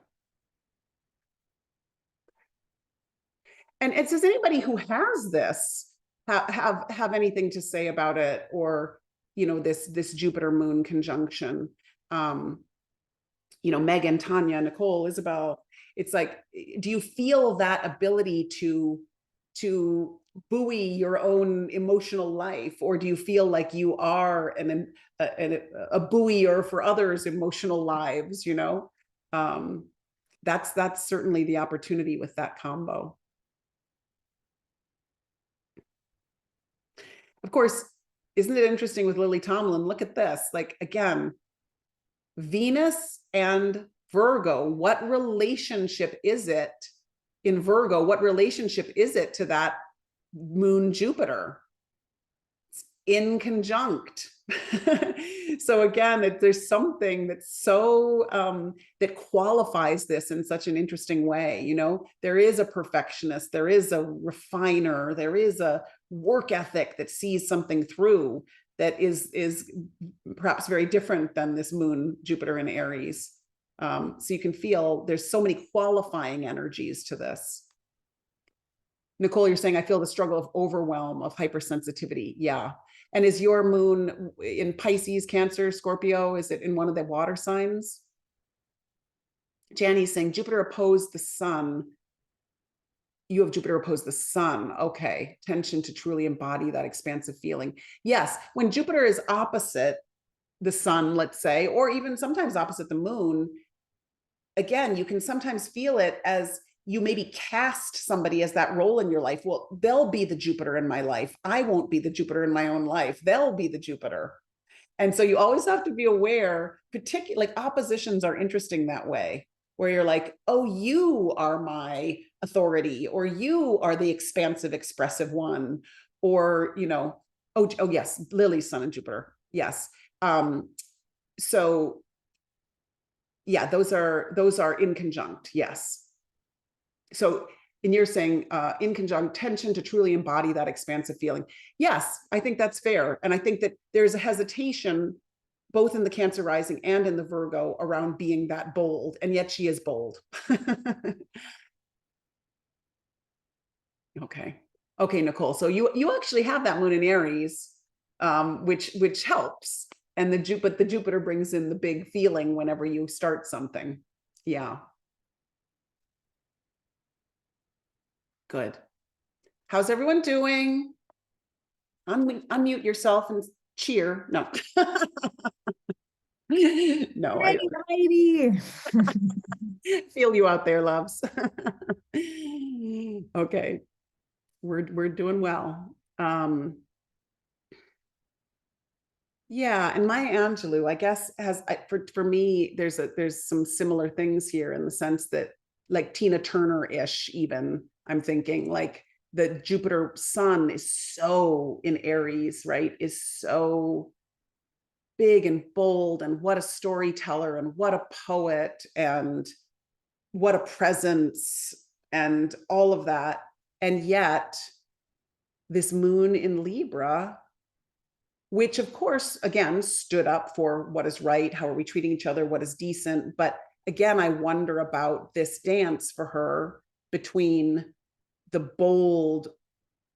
And does anybody who has this have anything to say about it, or this Jupiter moon conjunction? Megan, Tanya, Nicole, Isabel, it's like, do you feel that ability to buoy your own emotional life, or do you feel like you are a buoyer for others' emotional lives? That's certainly the opportunity with that combo. Of course, isn't it interesting with Lily Tomlin? Look at this, like, again, Venus and Virgo, what relationship is it in Virgo? What relationship is it to that moon Jupiter? It's in conjunct. So again, there's something that's so that qualifies this in such an interesting way. There is a perfectionist, there is a refiner, there is a work ethic that sees something through, that is perhaps very different than this moon Jupiter in Aries. So you can feel there's so many qualifying energies to this. Nicole, you're saying, I feel the struggle of overwhelm, of hypersensitivity. Yeah. And is your moon in Pisces, Cancer, Scorpio? Is it in one of the water signs? Janny's saying Jupiter opposed the sun. You have Jupiter opposed the sun. Okay. Tension to truly embody that expansive feeling. Yes. When Jupiter is opposite the sun, let's say, or even sometimes opposite the moon, again, you can sometimes feel it as you maybe cast somebody as that role in your life. Well, they'll be the Jupiter in my life. I won't be the Jupiter in my own life. They'll be the Jupiter. And so you always have to be aware, particularly like oppositions are interesting that way, where you're like, oh, you are my authority, or you are the expansive, expressive one, or, you know, oh yes, Lily's sun and Jupiter. Yes. So yeah, those are in conjunct. Yes. So, and you're saying in conjunct tension to truly embody that expansive feeling. Yes, I think that's fair. And I think that there's a hesitation both in the Cancer rising and in the Virgo around being that bold. And yet she is bold. Okay. Okay, Nicole. So you actually have that moon in Aries, which helps. And but the Jupiter brings in the big feeling whenever you start something. Yeah. Good. How's everyone doing? Unmute yourself and cheer. No. No, I Heidi. feel you out there, loves. Okay. We're doing well. Yeah, and Maya Angelou, I guess, has for me, there's some similar things here in the sense that, like Tina Turner-ish, even I'm thinking like the Jupiter sun is so in Aries, right? Is so big and bold, and what a storyteller, and what a poet, and what a presence, and all of that. And yet, this moon in Libra, which of course, again, stood up for what is right, how are we treating each other, what is decent. But again, I wonder about this dance for her between the bold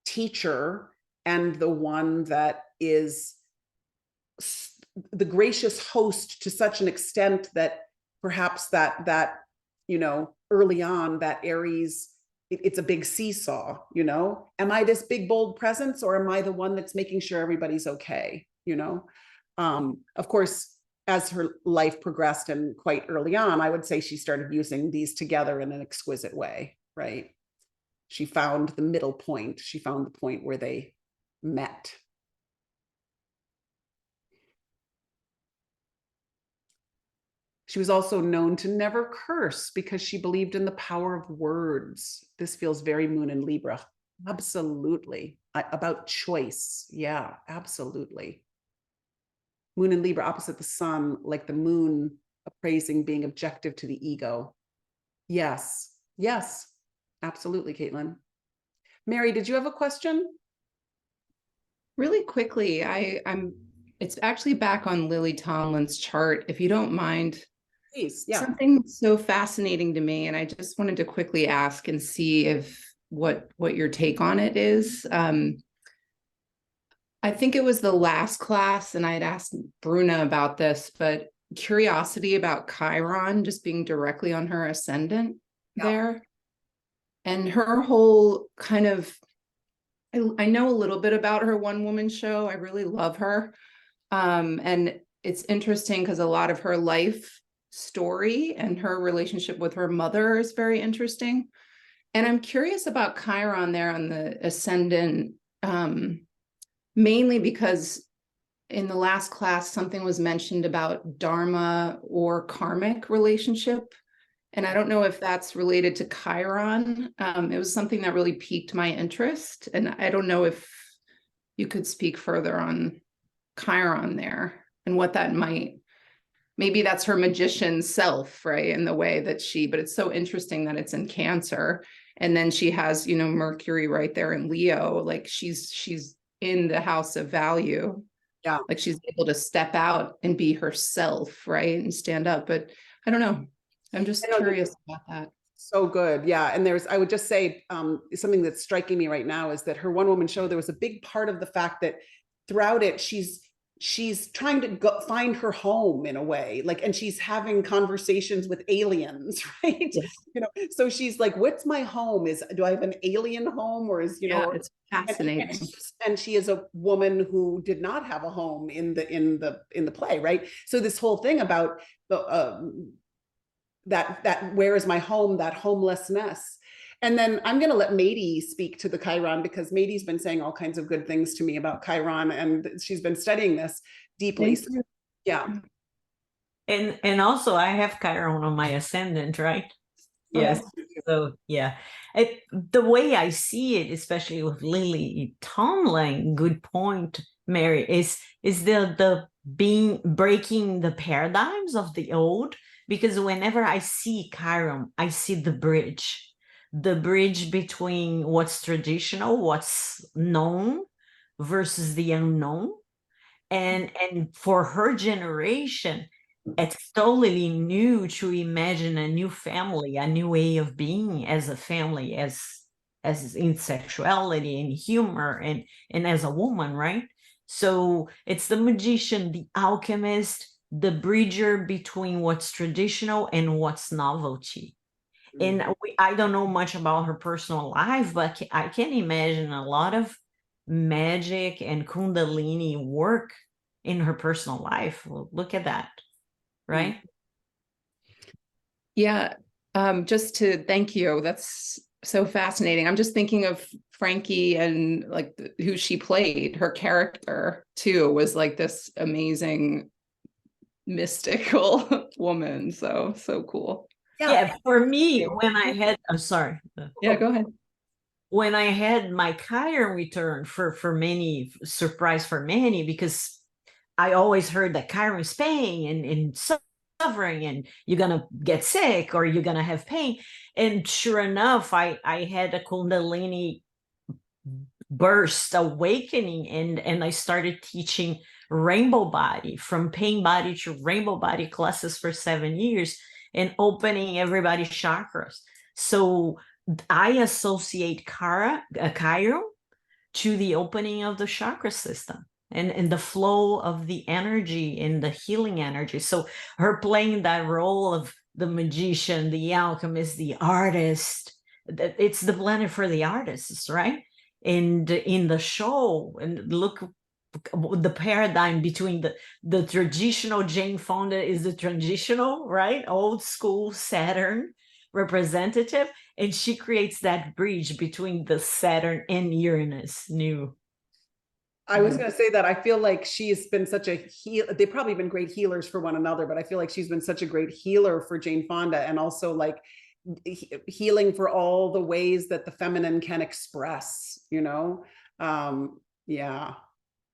teacher and the one that is the gracious host to such an extent that perhaps that you know, early on, that Aries, it's a big seesaw, you know, am I this big bold presence, or am I the one that's making sure everybody's okay, you know? Of course, as her life progressed, and quite early on, I would say she started using these together in an exquisite way, right? She found the middle point. She found the point where they met. She was also known to never curse because she believed in the power of words. This feels very moon in Libra. Absolutely. About choice. Yeah, absolutely. Moon in Libra opposite the sun, like the moon appraising being objective to the ego. Yes, yes, absolutely, Caitlin. Mary, did you have a question? Really quickly, it's actually back on Lily Tomlin's chart. If you don't mind, Please, yeah. something so fascinating to me, and I just wanted to quickly ask and see if what your take on it is. I think it was the last class, and I had asked Bruna about this, but curiosity about Chiron just being directly on her ascendant there. And her whole kind of, I know a little bit about her one woman show. I really love her. And it's interesting because a lot of her life story and her relationship with her mother is very interesting. And I'm curious about Chiron there on the ascendant, mainly because in the last class, something was mentioned about dharma or karmic relationship. And I don't know if that's related to Chiron. It was something that really piqued my interest. And I don't know if you could speak further on Chiron there and what that might, maybe that's her magician self, right? In the way that but it's so interesting that it's in Cancer. And then she has, you know, Mercury right there in Leo, like she's in the house of value. Yeah. Like she's able to step out and be herself, right? And stand up. But I don't know. I'm just curious about that. So good. Yeah. And I would just say something that's striking me right now is that her one woman show, there was a big part of the fact that throughout it, she's she's trying to go find her home in a way, like, and she's having conversations with aliens, right? Yes. You know, so she's like, what's my home? Do I have an alien home, or is, you know, It's and, fascinating. and she is a woman who did not have a home in the play, right? So this whole thing about the that where is my home, that homelessness. And then I'm going to let Mady speak to the Chiron, because Mady's been saying all kinds of good things to me about Chiron, and she's been studying this deeply. Thank you. Yeah. And also I have Chiron on my ascendant, right? Yes. So yeah, the way I see it, especially with Lily Tomlin, good point, Mary, is the breaking the paradigms of the old, because whenever I see Chiron, I see the bridge between what's traditional, what's known versus the unknown. And for her generation, it's totally new to imagine a new family, a new way of being as a family, as in sexuality and humor and as a woman, right? So it's the magician, the alchemist, the bridger between what's traditional and what's novelty. And I don't know much about her personal life, but I can imagine a lot of magic and Kundalini work in her personal life. Well, look at that, right? Yeah, just to thank you. That's so fascinating. I'm just thinking of Frankie and like who she played. Her character too was like this amazing mystical woman. So cool. Yeah, for me, when I had, I'm sorry. Yeah, go ahead. When I had my Chiron return for many, surprise for many, because I always heard that Chiron is pain and suffering, and you're gonna get sick or you're gonna have pain. And sure enough, I had a Kundalini burst awakening, and I started teaching rainbow body, from pain body to rainbow body classes for 7 years, and opening everybody's chakras. So I associate Chiron to the opening of the chakra system and the flow of the energy and the healing energy. So her playing that role of the magician, the alchemist, the artist, it's the planet for the artists, right? And in the show, and look, the paradigm between the traditional Jane Fonda is the traditional, right, old school Saturn representative, and she creates that bridge between the Saturn and Uranus new. I was going to say that I feel like she's been such a they've probably been great healers for one another, but I feel like she's been such a great healer for Jane Fonda, and also like healing for all the ways that the feminine can express, you know? Yeah.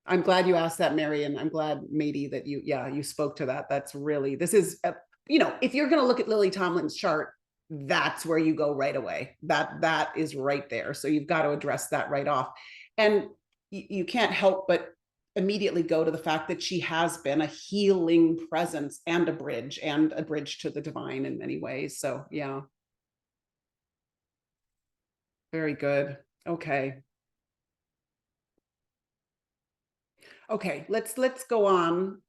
I'm glad you asked that, Mary, and I'm glad, Mady, that you spoke to that. That's really, this is, you know, if you're going to look at Lily Tomlin's chart, that's where you go right away. That is right there. So you've got to address that right off. And you can't help but immediately go to the fact that she has been a healing presence and a bridge to the divine in many ways. So yeah. Very good. Okay. Okay, let's go on.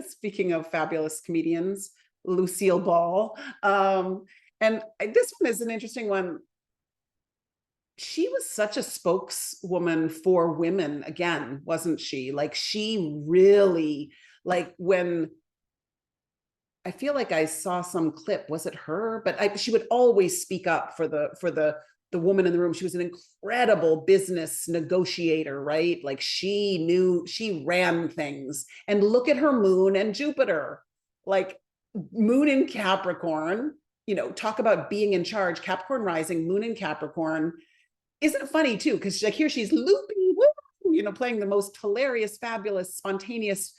Speaking of fabulous comedians, Lucille Ball. And this one is an interesting one. She was such a spokeswoman for women again, wasn't she? Like, she really, like, when I feel like I saw some clip, was it her? But she would always speak up for the woman in the room. She was an incredible business negotiator, right? Like, she ran things. And look at her moon and Jupiter, like moon in Capricorn, you know, talk about being in charge. Capricorn rising, moon in Capricorn. Isn't it funny too? Because like here she's loopy, you know, playing the most hilarious, fabulous, spontaneous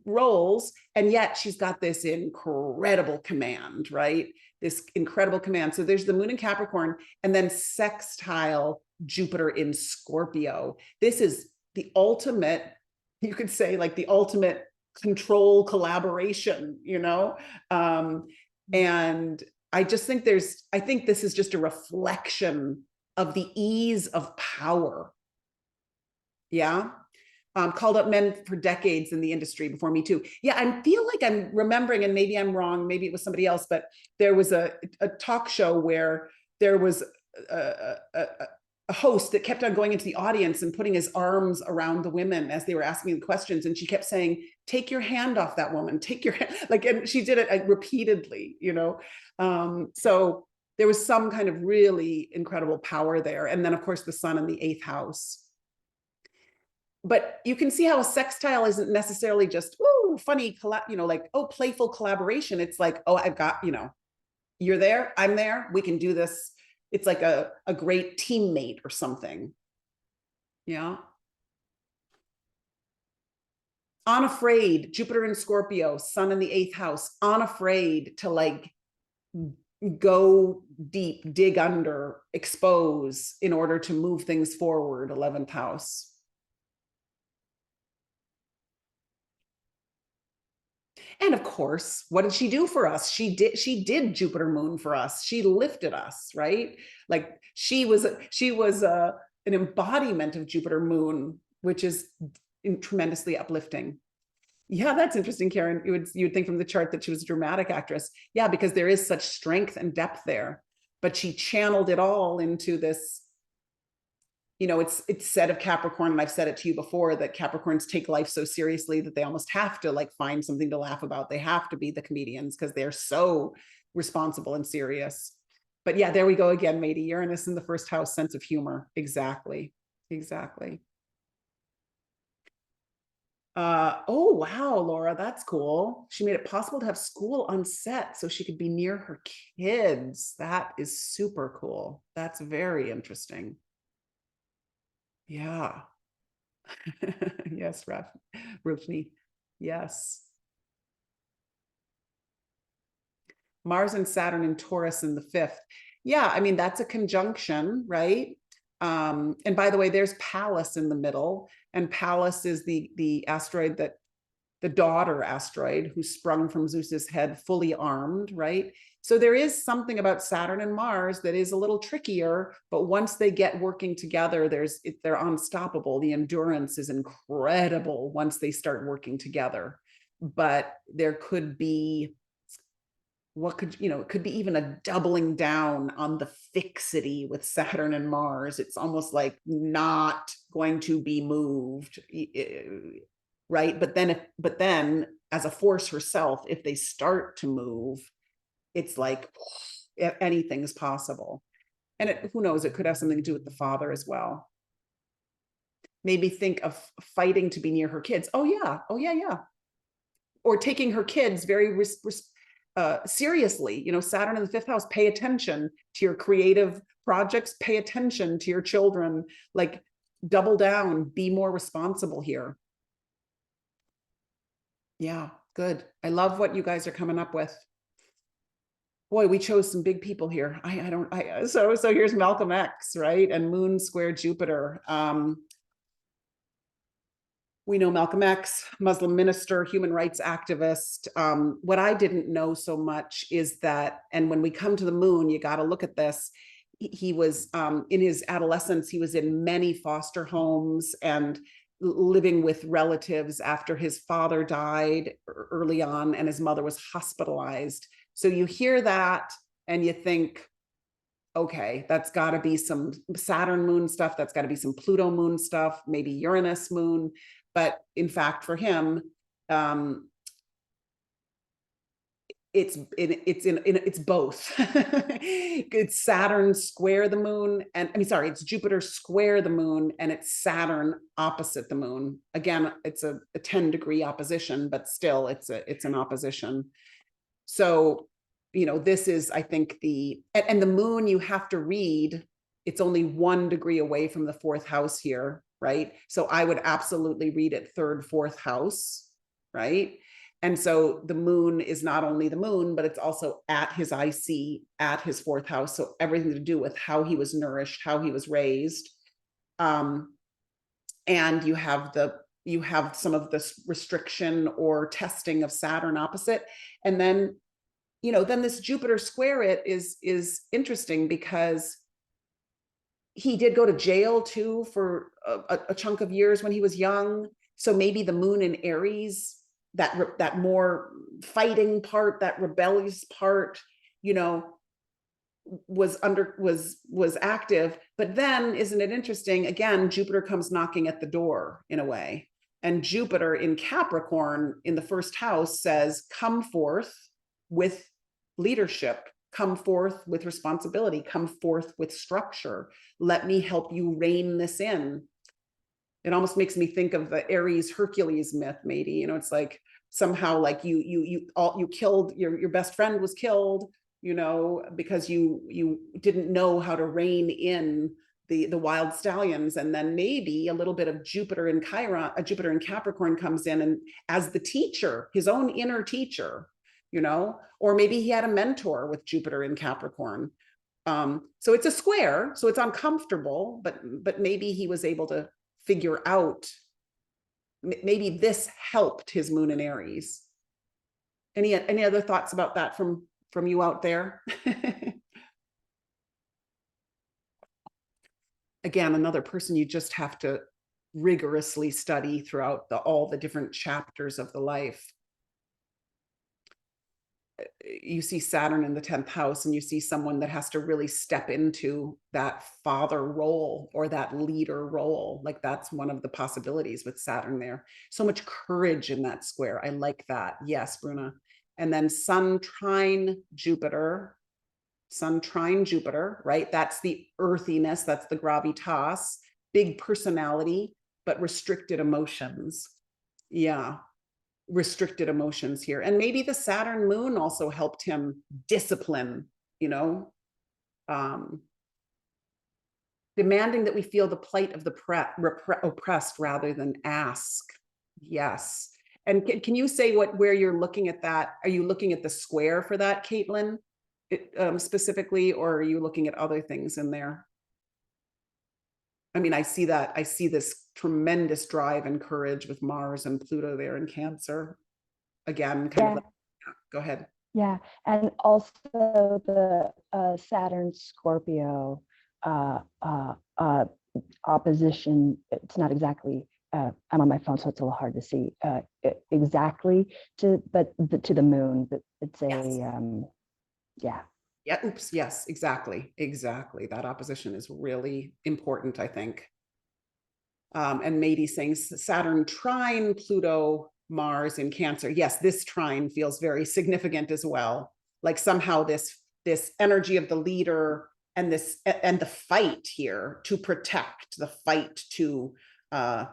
roles, and yet she's got this incredible command, right? This incredible command. So there's the moon in Capricorn, and then sextile Jupiter in Scorpio. This is the ultimate, you could say, like the ultimate control collaboration, you know? And I just think I think this is just a reflection of the ease of power. Yeah. called up men for decades in the industry before me too. Yeah, I feel like I'm remembering, and maybe I'm wrong, maybe it was somebody else, but there was a talk show where there was a host that kept on going into the audience and putting his arms around the women as they were asking the questions. And she kept saying, take your hand off that woman, take your hand, like, and she did it like, repeatedly, you know? So there was some kind of really incredible power there. And then of course the sun in the 8th house. But you can see how a sextile isn't necessarily just, oh, funny, you know, like, oh, playful collaboration. It's like, oh, I've got, you know, you're there, I'm there, we can do this. It's like a great teammate or something. Yeah. Unafraid, Jupiter in Scorpio, sun in the 8th house, unafraid to like go deep, dig under, expose in order to move things forward, 11th house. And of course, what did she do for us? She did Jupiter moon for us. She lifted us, right? Like she was an embodiment of Jupiter moon, which is tremendously uplifting. Yeah, that's interesting, Karen. You would think from the chart that she was a dramatic actress. Yeah, because there is such strength and depth there, but she channeled it all into this. You know, it's said of Capricorn, and I've said it to you before, that Capricorns take life so seriously that they almost have to like find something to laugh about. They have to be the comedians because they're so responsible and serious. But yeah, there we go again, matey. Uranus in the 1st house, sense of humor. Exactly. Exactly. Oh, wow, Laura, that's cool. She made it possible to have school on set so she could be near her kids. That is super cool. That's very interesting. Yeah. Yes, Rupni. Yes. Mars and Saturn and Taurus in the 5th. Yeah, I mean, that's a conjunction, right? And by the way, there's Pallas in the middle, and Pallas is the asteroid that the daughter asteroid who sprung from Zeus's head fully armed, right? So there is something about Saturn and Mars that is a little trickier, but once they get working together, they're unstoppable. The endurance is incredible once they start working together. But there could be, it could be even a doubling down on the fixity with Saturn and Mars. It's almost like not going to be moved, right? But then as a force herself, if they start to move, it's like anything's possible. And who knows, it could have something to do with the father as well. Maybe think of fighting to be near her kids. Oh yeah. Or taking her kids very seriously. You know, Saturn in the 5th house, pay attention to your creative projects, pay attention to your children, like double down, be more responsible here. Yeah, good. I love what you guys are coming up with. Boy, we chose some big people here. So here's Malcolm X, right? And Moon square Jupiter. We know Malcolm X, Muslim minister, human rights activist. What I didn't know so much is that, and when we come to the moon, you got to look at this. He was, in his adolescence, he was in many foster homes and living with relatives after his father died early on and his mother was hospitalized. So you hear that and you think, okay, that's got to be some Saturn moon stuff. That's got to be some Pluto moon stuff, maybe Uranus moon. But in fact, for him, it's both. It's Saturn square the moon, and it's Jupiter square the moon, and it's Saturn opposite the moon. Again, it's a 10-degree opposition, but still it's an opposition. So, this is, I think, and the moon, you have to read, it's only 1 degree away from the 4th house here, right? So I would absolutely read it 3rd, 4th house, right? And so the moon is not only the moon, but it's also at his IC, at his 4th house. So everything to do with how he was nourished, how he was raised. And you have some of this restriction or testing of Saturn opposite. And then, then this Jupiter square it is interesting because he did go to jail too for a chunk of years when he was young. So maybe the moon in Aries, that more fighting part, that rebellious part, you know, was active. But then, isn't it interesting? Again, Jupiter comes knocking at the door in a way. And Jupiter in Capricorn in the first house says, come forth with leadership, come forth with responsibility, come forth with structure. Let me help you rein this in. It almost makes me think of the Aries Hercules myth, maybe. You know, it's like somehow like you killed your best friend was killed, you know, because you didn't know how to rein in the wild stallions. And then maybe a little bit of Jupiter in Chiron, Jupiter in Capricorn comes in and as the teacher, his own inner teacher, you know, or maybe he had a mentor with Jupiter in Capricorn. So it's a square, so it's uncomfortable, but maybe he was able to figure out, maybe this helped his moon in Aries. Any other thoughts about that from you out there? Again, another person you just have to rigorously study throughout all the different chapters of the life. You see Saturn in the 10th house, and you see someone that has to really step into that father role or that leader role. Like that's one of the possibilities with Saturn there. So much courage in that square. I like that. Yes, Bruna. And then Sun trine Jupiter. Sun trine Jupiter, right? That's the earthiness, that's the gravitas, big personality, but restricted emotions. Yeah, restricted emotions here. And maybe the Saturn moon also helped him discipline, you know, demanding that we feel the plight of the oppressed rather than ask. Yes. And can you say where you're looking at that? Are you looking at the square for that, Caitlin? Specifically, or are you looking at other things in there? I mean, I see this tremendous drive and courage with Mars and Pluto there in Cancer. Again, kind of, go ahead. Yeah, and also the Saturn Scorpio opposition. It's not exactly. I'm on my phone, so it's a little hard to see exactly to the moon. But it's a yes. Yeah. Oops. Yes, exactly. That opposition is really important, I think. And Mady saying Saturn trine Pluto, Mars in Cancer. Yes, this trine feels very significant as well. Like somehow this energy of the leader and the fight here to protect, the fight to I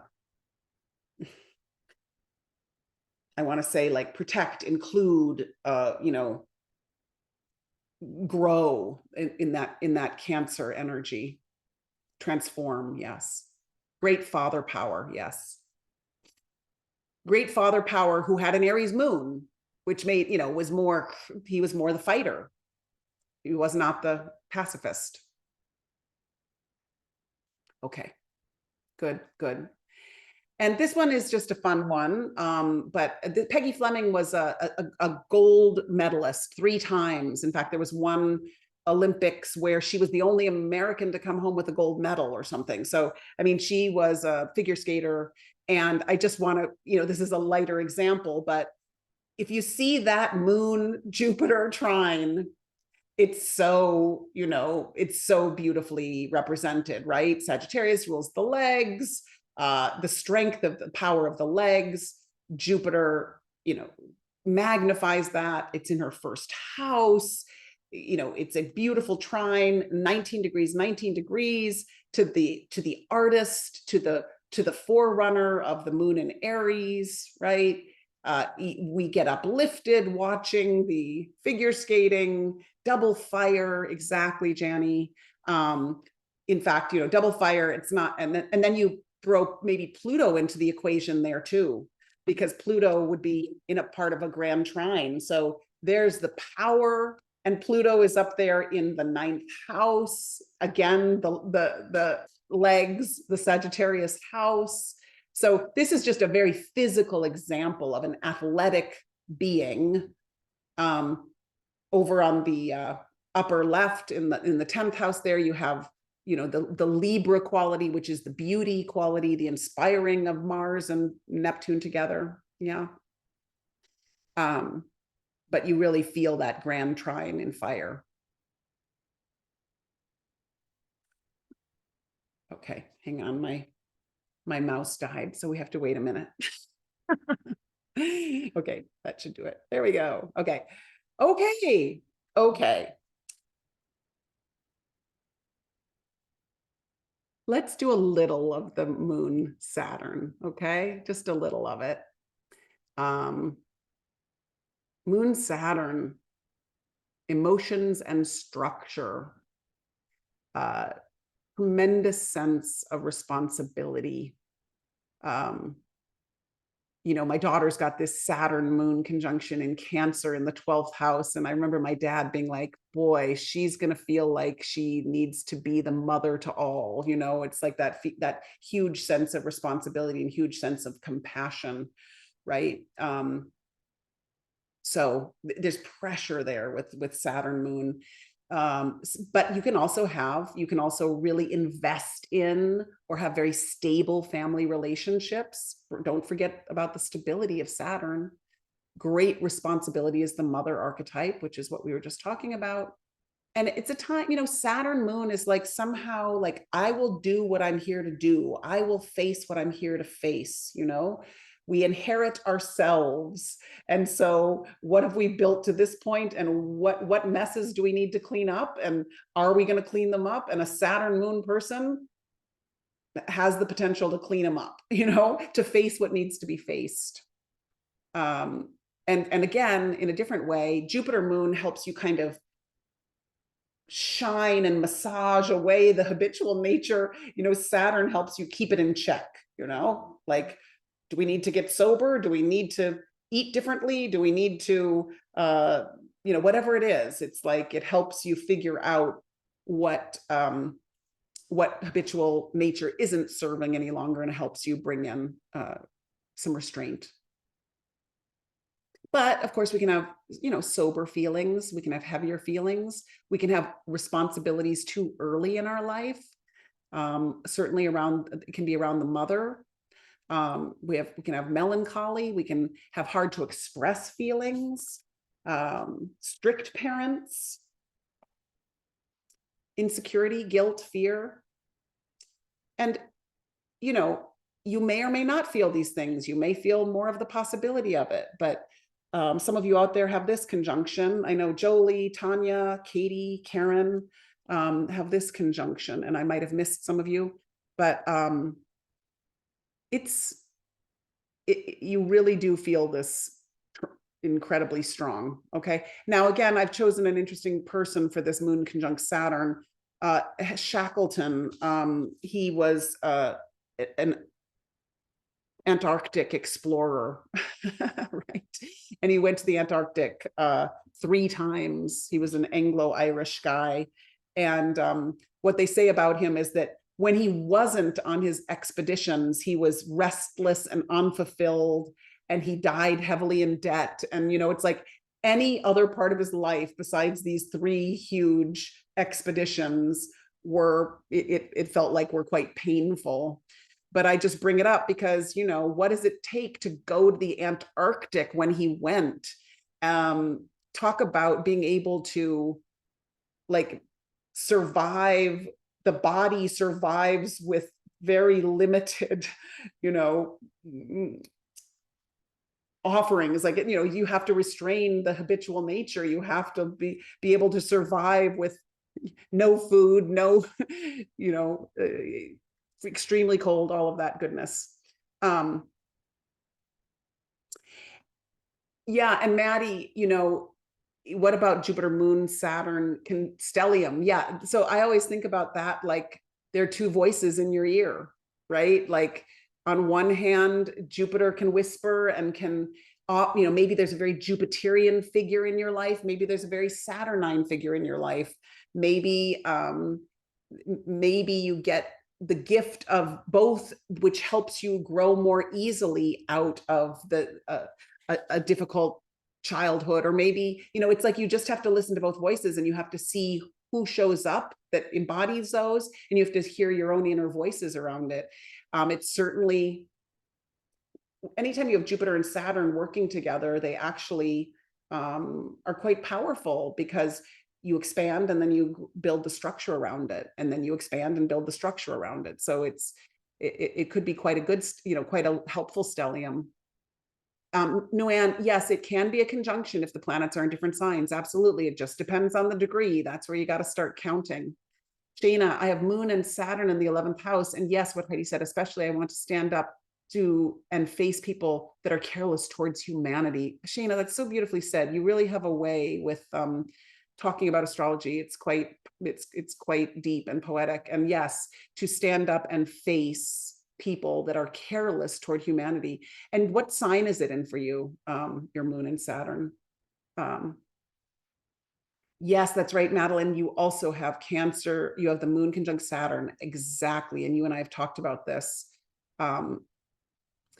want to say like protect, include, you know, grow in that Cancer energy, transform. Yes. Great father power. Yes. Great father power who had an Aries moon, which made, you know, he was more the fighter. He was not the pacifist. Okay. Good. And this one is just a fun one. But Peggy Fleming was a gold medalist 3 times. In fact, there was one Olympics where she was the only American to come home with a gold medal or something. So, I mean, she was a figure skater. And I just want to, you know, this is a lighter example, but if you see that moon Jupiter trine, it's so, you know, it's so beautifully represented, right? Sagittarius rules the legs. The strength of the power of the legs. Jupiter, you know, magnifies that. It's in her first house. You know, it's a beautiful trine, 19 degrees to the artist, to the forerunner of the moon in Aries, right? We get uplifted watching the figure skating, double fire, exactly, Janny. In fact, you know, double fire, it's not, and then you throw maybe Pluto into the equation there too, because Pluto would be in a part of a grand trine. So there's the power, and Pluto is up there in the 9th house. Again, the legs, the Sagittarius house. So this is just a very physical example of an athletic being. Over on the upper left in the 10th house there, you have you know, the Libra quality, which is the beauty quality, the inspiring of Mars and Neptune together. Yeah. But you really feel that grand trine in fire. Okay, hang on, my mouse died, so we have to wait a minute. Okay, that should do it. There we go. Okay. Okay. Okay. Let's do a little of the moon Saturn, okay? Just a little of it. Moon Saturn, emotions and structure, tremendous sense of responsibility. You know, my daughter's got this Saturn moon conjunction in Cancer in the 12th house. And I remember my dad being like, boy, she's going to feel like she needs to be the mother to all. You know, it's like that huge sense of responsibility and huge sense of compassion, right? So there's pressure there with Saturn moon. But you can also really invest in or have very stable family relationships. Don't forget about the stability of Saturn. Great responsibility is the mother archetype, which is what we were just talking about. And it's a time, you know, Saturn moon is like somehow like, I will do what I'm here to do. I will face what I'm here to face, you know. We inherit ourselves. And so what have we built to this point, and what messes do we need to clean up, and are we going to clean them up? And a Saturn moon person has the potential to clean them up, you know, to face what needs to be faced. And again, in a different way, Jupiter moon helps you kind of shine and massage away the habitual nature. You know, Saturn helps you keep it in check, you know, like, do we need to get sober? Do we need to eat differently? Do we need to, you know, whatever it is, it's like, it helps you figure out what habitual nature isn't serving any longer, and it helps you bring in some restraint. But of course, we can have, you know, sober feelings. We can have heavier feelings. We can have responsibilities too early in our life. Certainly it can be around the mother. We can have melancholy. We can have hard to express feelings, strict parents, insecurity, guilt, fear. And, you know, you may or may not feel these things. You may feel more of the possibility of it, but some of you out there have this conjunction. I know Jolie, Tanya, Katie, Karen have this conjunction, and I might have missed some of you, but you really do feel this incredibly strong. Okay. Now, again, I've chosen an interesting person for this moon conjunct Saturn. Shackleton, he was an Antarctic explorer, right? And he went to the Antarctic 3 times. He was an Anglo-Irish guy. And what they say about him is that when he wasn't on his expeditions, he was restless and unfulfilled, and he died heavily in debt. And, you know, it's like any other part of his life besides these 3 huge expeditions it felt like were quite painful. But I just bring it up because, you know, what does it take to go to the Antarctic when he went? Talk about being able to, like, survive. The body survives with very limited, you know, offerings. Like, you know, you have to restrain the habitual nature. You have to be able to survive with no food, no, you know, extremely cold, all of that goodness. Yeah, and Maddie, you know, what about Jupiter, Moon, Saturn, stellium? Yeah, so I always think about that, like, there are 2 voices in your ear, right? Like, on one hand, Jupiter can whisper and can, you know, maybe there's a very Jupiterian figure in your life. Maybe there's a very Saturnine figure in your life. Maybe you get the gift of both, which helps you grow more easily out of a difficult childhood. Or maybe, you know, it's like you just have to listen to both voices, and you have to see who shows up that embodies those, and you have to hear your own inner voices around it. It's certainly, anytime you have Jupiter and Saturn working together, they actually are quite powerful, because you expand and then you build the structure around it, and then you expand and build the structure around it. So it could be quite a good, quite a helpful stellium. Nguyen, yes, it can be a conjunction if the planets are in different signs. Absolutely. It just depends on the degree. That's where you got to start counting. Shayna, I have Moon and Saturn in the 11th house. And yes, what Heidi said, especially I want to stand up to and face people that are careless towards humanity. Shayna, that's so beautifully said. You really have a way with talking about astrology. It's quite deep and poetic. And yes, to stand up and face people that are careless toward humanity. And what sign is it in for you, your Moon and Saturn? Yes, that's right, Madeline. You also have Cancer. You have the Moon conjunct Saturn. Exactly. And you and I have talked about this.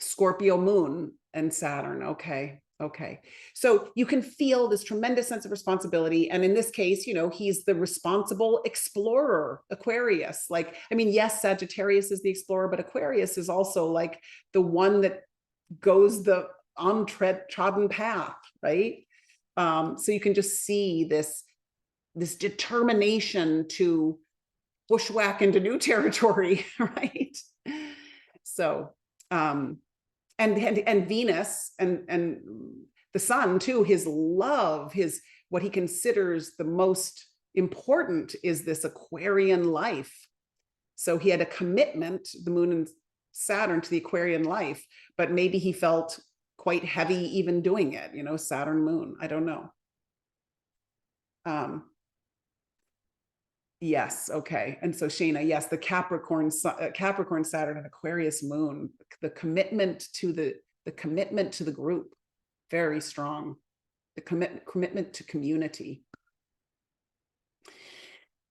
Scorpio Moon and Saturn. Okay. Okay. So you can feel this tremendous sense of responsibility. And in this case, he's the responsible explorer, Aquarius. Like, I mean, yes, Sagittarius is the explorer, but Aquarius is also like the one that goes the untrodden path, right? So you can just see this determination to bushwhack into new territory, right? So, and Venus and the sun too, his love, what he considers the most important is this Aquarian life. So he had a commitment, the Moon and Saturn, to the Aquarian life, but maybe he felt quite heavy even doing it, Saturn Moon, I don't know. Yes, okay. And so Shayna, yes, the Capricorn Saturn and Aquarius Moon, the commitment to the group, very strong. The commitment to community.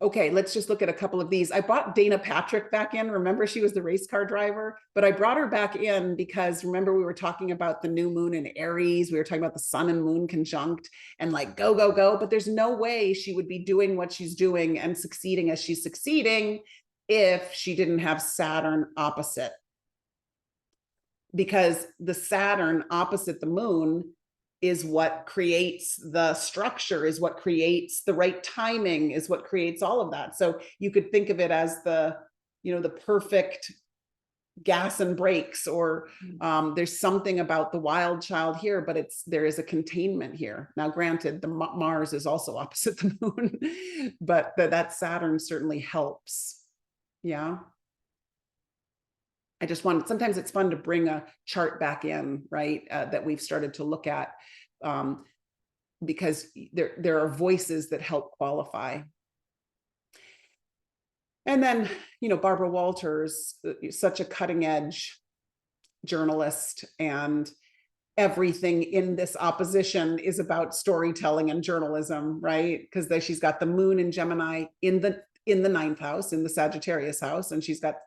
Okay, let's just look at a couple of these. I brought Dana Patrick back in. Remember, she was the race car driver, but I brought her back in because remember we were talking about the new moon in Aries. We were talking about the sun and moon conjunct and like go, go, go. But there's no way she would be doing what she's doing and succeeding as she's succeeding if she didn't have Saturn opposite. Because the Saturn opposite the moon is what creates the structure, is what creates the right timing, is what creates all of that. So you could think of it as the perfect gas and brakes, or there's something about the wild child here, but there is a containment here. Now, granted, the Mars is also opposite the moon, but that Saturn certainly helps. Yeah. I just wanted, sometimes it's fun to bring a chart back in, right? That we've started to look at because there are voices that help qualify. And then, Barbara Walters, such a cutting edge journalist, and everything in this opposition is about storytelling and journalism, right? Because she's got the moon in Gemini in the 9th house, in the Sagittarius house, and she's got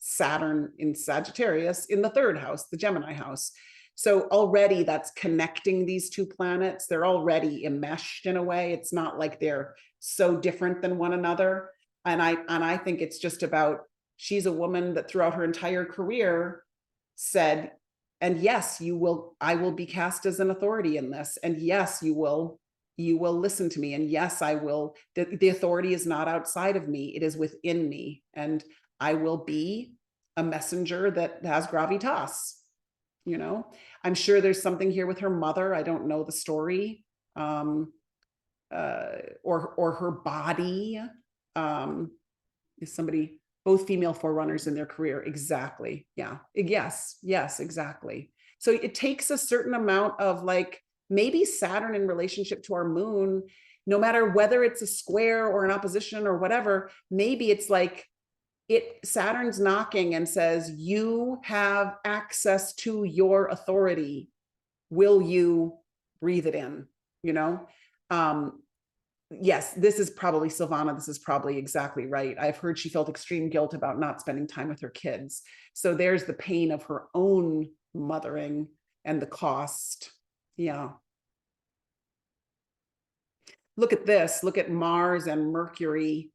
Saturn in Sagittarius in the 3rd house, the Gemini house. So already that's connecting these two planets. They're already enmeshed in a way. It's not like they're so different than one another. And I think it's just about, she's a woman that throughout her entire career said, and yes, I will be cast as an authority in this. And yes, you will listen to me. And yes, I will, the authority is not outside of me. It is within me. And I will be a messenger that has gravitas. I'm sure there's something here with her mother. I don't know the story, or her body. Is somebody, both female forerunners in their career. Exactly. Yeah. Yes, exactly. So it takes a certain amount of maybe Saturn in relationship to our moon, no matter whether it's a square or an opposition or whatever, maybe it's Saturn's knocking and says, you have access to your authority. Will you breathe it in? Yes, this is probably Silvana. This is probably exactly right. I've heard she felt extreme guilt about not spending time with her kids. So there's the pain of her own mothering and the cost. Yeah. look at this, look at Mars and Mercury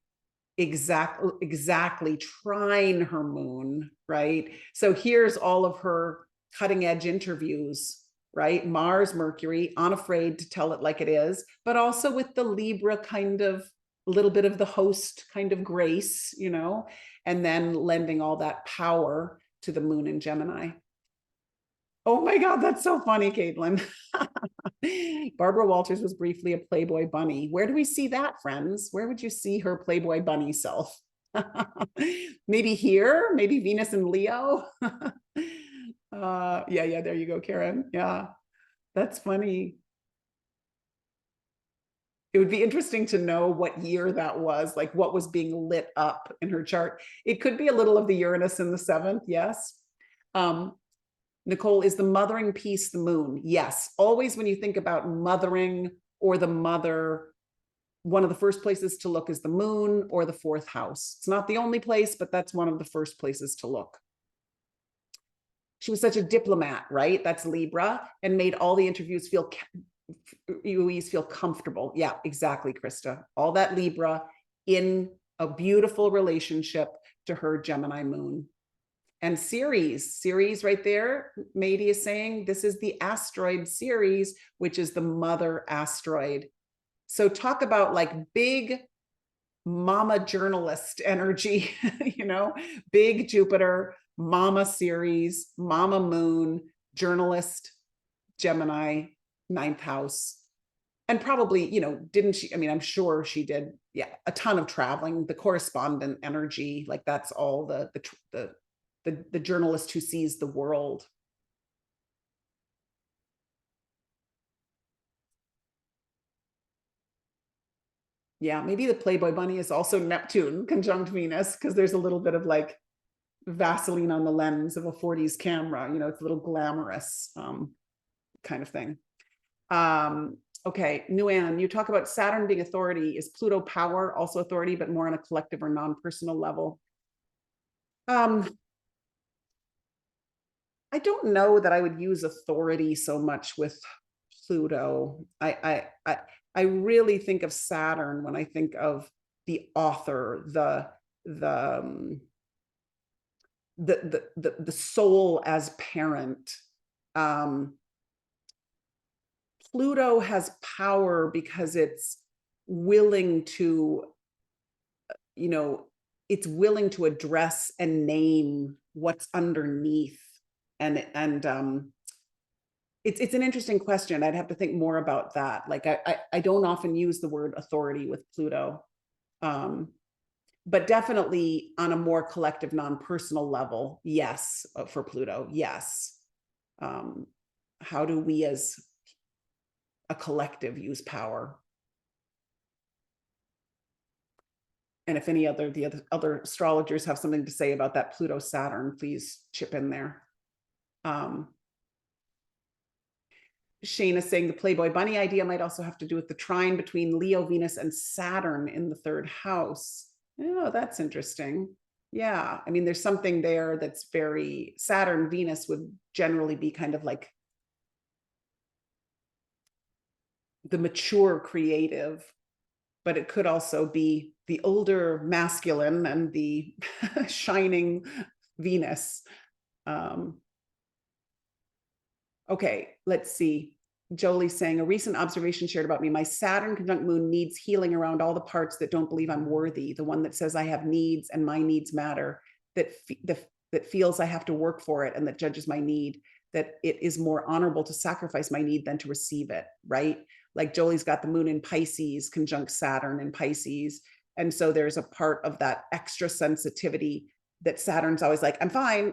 exactly trine her moon, right? So here's all of her cutting edge interviews, right? Mars, Mercury, unafraid to tell it like it is, but also with the Libra kind of a little bit of the host kind of grace, you know, and then lending all that power to the moon in Gemini. Oh my God, that's so funny, Caitlin. Barbara Walters was briefly a Playboy bunny. Where do we see that, friends? Where would you see her Playboy bunny self? Maybe here, maybe Venus and Leo. Yeah, there you go, Karen. Yeah, that's funny. It would be interesting to know what year that was, like what was being lit up in her chart. It could be a little of the Uranus in the 7th, yes. Nicole, is the mothering piece the moon? Yes. Always when you think about mothering or the mother, one of the first places to look is the moon or the 4th house. It's not the only place, but that's one of the first places to look. She was such a diplomat, right? That's Libra, and made all the interviews feel, you always feel comfortable. Yeah, exactly, Krista. All that Libra in a beautiful relationship to her Gemini moon. And Ceres right there, Mady is saying, this is the asteroid Ceres, which is the mother asteroid. So talk about like big mama journalist energy, you know, big Jupiter, mama Ceres, mama moon, journalist, Gemini, 9th house. And probably, you know, didn't she? I mean, I'm sure she did. Yeah, a ton of traveling, the correspondent energy, like that's all the journalist who sees the world. Yeah, maybe the Playboy bunny is also Neptune conjunct Venus, because there's a little bit of like Vaseline on the lens of a 40s camera, you know, it's a little glamorous kind of thing. Okay, Nguyen, you talk about Saturn being authority. Is Pluto power also authority, but more on a collective or non-personal level? I don't know that I would use authority so much with Pluto. I really think of Saturn when I think of the author, the soul as parent. Pluto has power because it's willing to, you know, it's willing to address and name what's underneath. And it's an interesting question. I'd have to think more about that. Like I don't often use the word authority with Pluto, but definitely on a more collective, non-personal level, yes, for Pluto, yes. How do we as a collective use power? And if any other other astrologers have something to say about that Pluto Saturn, please chip in there. Shane is saying the Playboy bunny idea might also have to do with the trine between Leo, Venus, and Saturn in the 3rd house. Oh, that's interesting. Yeah, I mean, there's something there that's very Saturn, Venus would generally be kind of like the mature creative, but it could also be the older masculine and the shining Venus. Okay, let's see. Jolie saying, a recent observation shared about me, my Saturn conjunct moon needs healing around all the parts that don't believe I'm worthy, the one that says I have needs and my needs matter, that feels I have to work for it and that judges my need, that it is more honorable to sacrifice my need than to receive it, right? Like Jolie's got the moon in Pisces, conjunct Saturn in Pisces. And so there's a part of that extra sensitivity that Saturn's always like, I'm fine,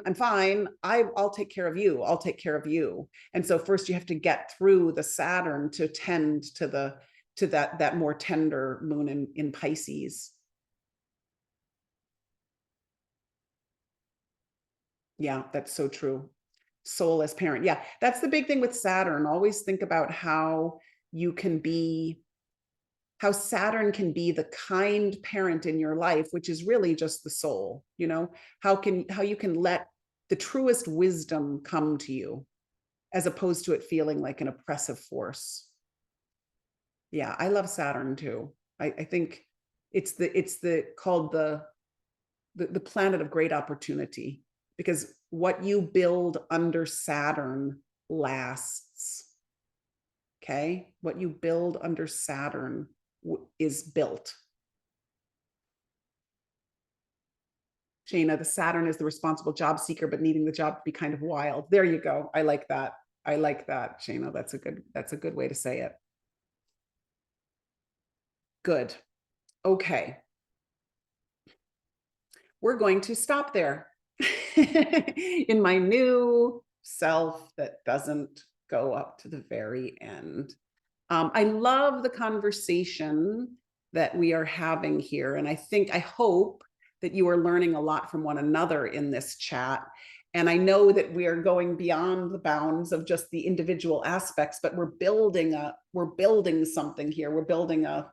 I'll take care of you, I'll take care of you. And so first you have to get through the Saturn to tend to that more tender moon in Pisces. Yeah, that's so true. Soul as parent. Yeah, that's the big thing with Saturn. Always think about how Saturn can be the kind parent in your life, which is really just the soul, you know, how you can let the truest wisdom come to you as opposed to it feeling like an oppressive force. Yeah, I love Saturn too. I think it's called the planet of great opportunity, because what you build under Saturn lasts. Okay, what you build under Saturn is built. Shayna, the Saturn is the responsible job seeker, but needing the job to be kind of wild. There you go. I like that. I like that, Shayna. That's a good way to say it. Good. Okay. We're going to stop there in my new self that doesn't go up to the very end. I love the conversation that we are having here. And I hope that you are learning a lot from one another in this chat. And I know that we are going beyond the bounds of just the individual aspects, but we're building something here. We're building a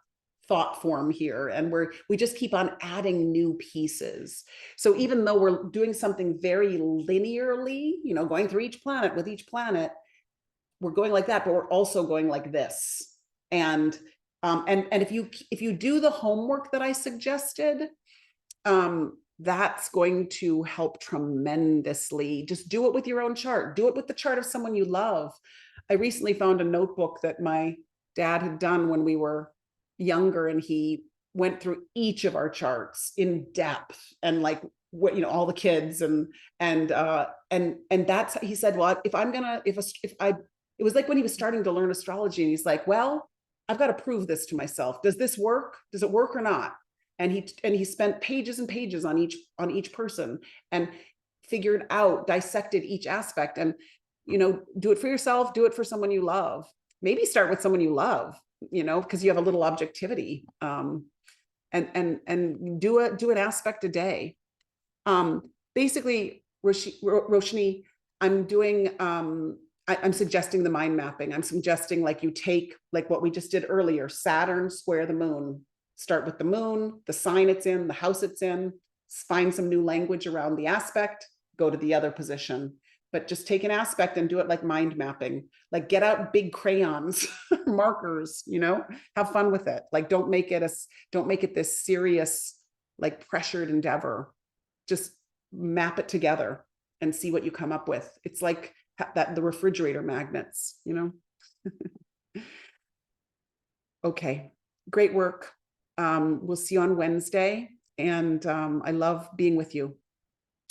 thought form here, and we just keep on adding new pieces. So even though we're doing something very linearly, you know, going through each planet with each planet, we're going like that, but we're also going like this. And if you do the homework that I suggested, that's going to help tremendously. Just do it with your own chart. Do it with the chart of someone you love. I recently found a notebook that my dad had done when we were younger, and he went through each of our charts in depth, and like what, you know, all the kids, and that's, he said, well, it was like when he was starting to learn astrology, and he's like, well, I've got to prove this to myself. Does this work? Does it work or not? And he spent pages and pages on each person, and figured out, dissected each aspect. And, you know, do it for yourself, do it for someone you love. Maybe start with someone you love, you know, because you have a little objectivity, and do an aspect a day. Basically, Roshni, I'm doing, I'm suggesting the mind mapping. I'm suggesting, like, you take, like what we just did earlier, Saturn square the moon. Start with the moon, the sign it's in, the house it's in, find some new language around the aspect, go to the other position. But just take an aspect and do it like mind mapping. Like, get out big crayons, markers, you know, have fun with it. Like, don't make it this serious, like, pressured endeavor. Just map it together and see what you come up with. It's like the refrigerator magnets, you know. Okay, great work. We'll see you on Wednesday, and I love being with you.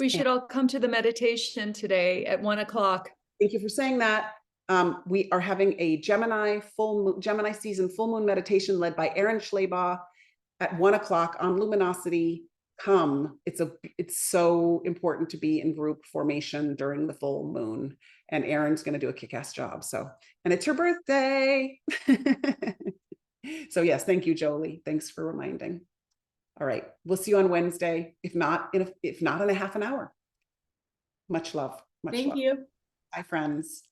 We should all come to the meditation today at 1 o'clock. Thank you for saying that. We are having a Gemini season full moon meditation led by Aaron Schleybaugh at 1 o'clock on Luminosity. Come. It's so important to be in group formation during the full moon, and Aaron's going to do a kick-ass job. So, and it's her birthday. So yes, thank you, Jolie. Thanks for reminding. All right, we'll see you on Wednesday. If not in a half an hour. Much love. Much love. Thank you. Bye, friends.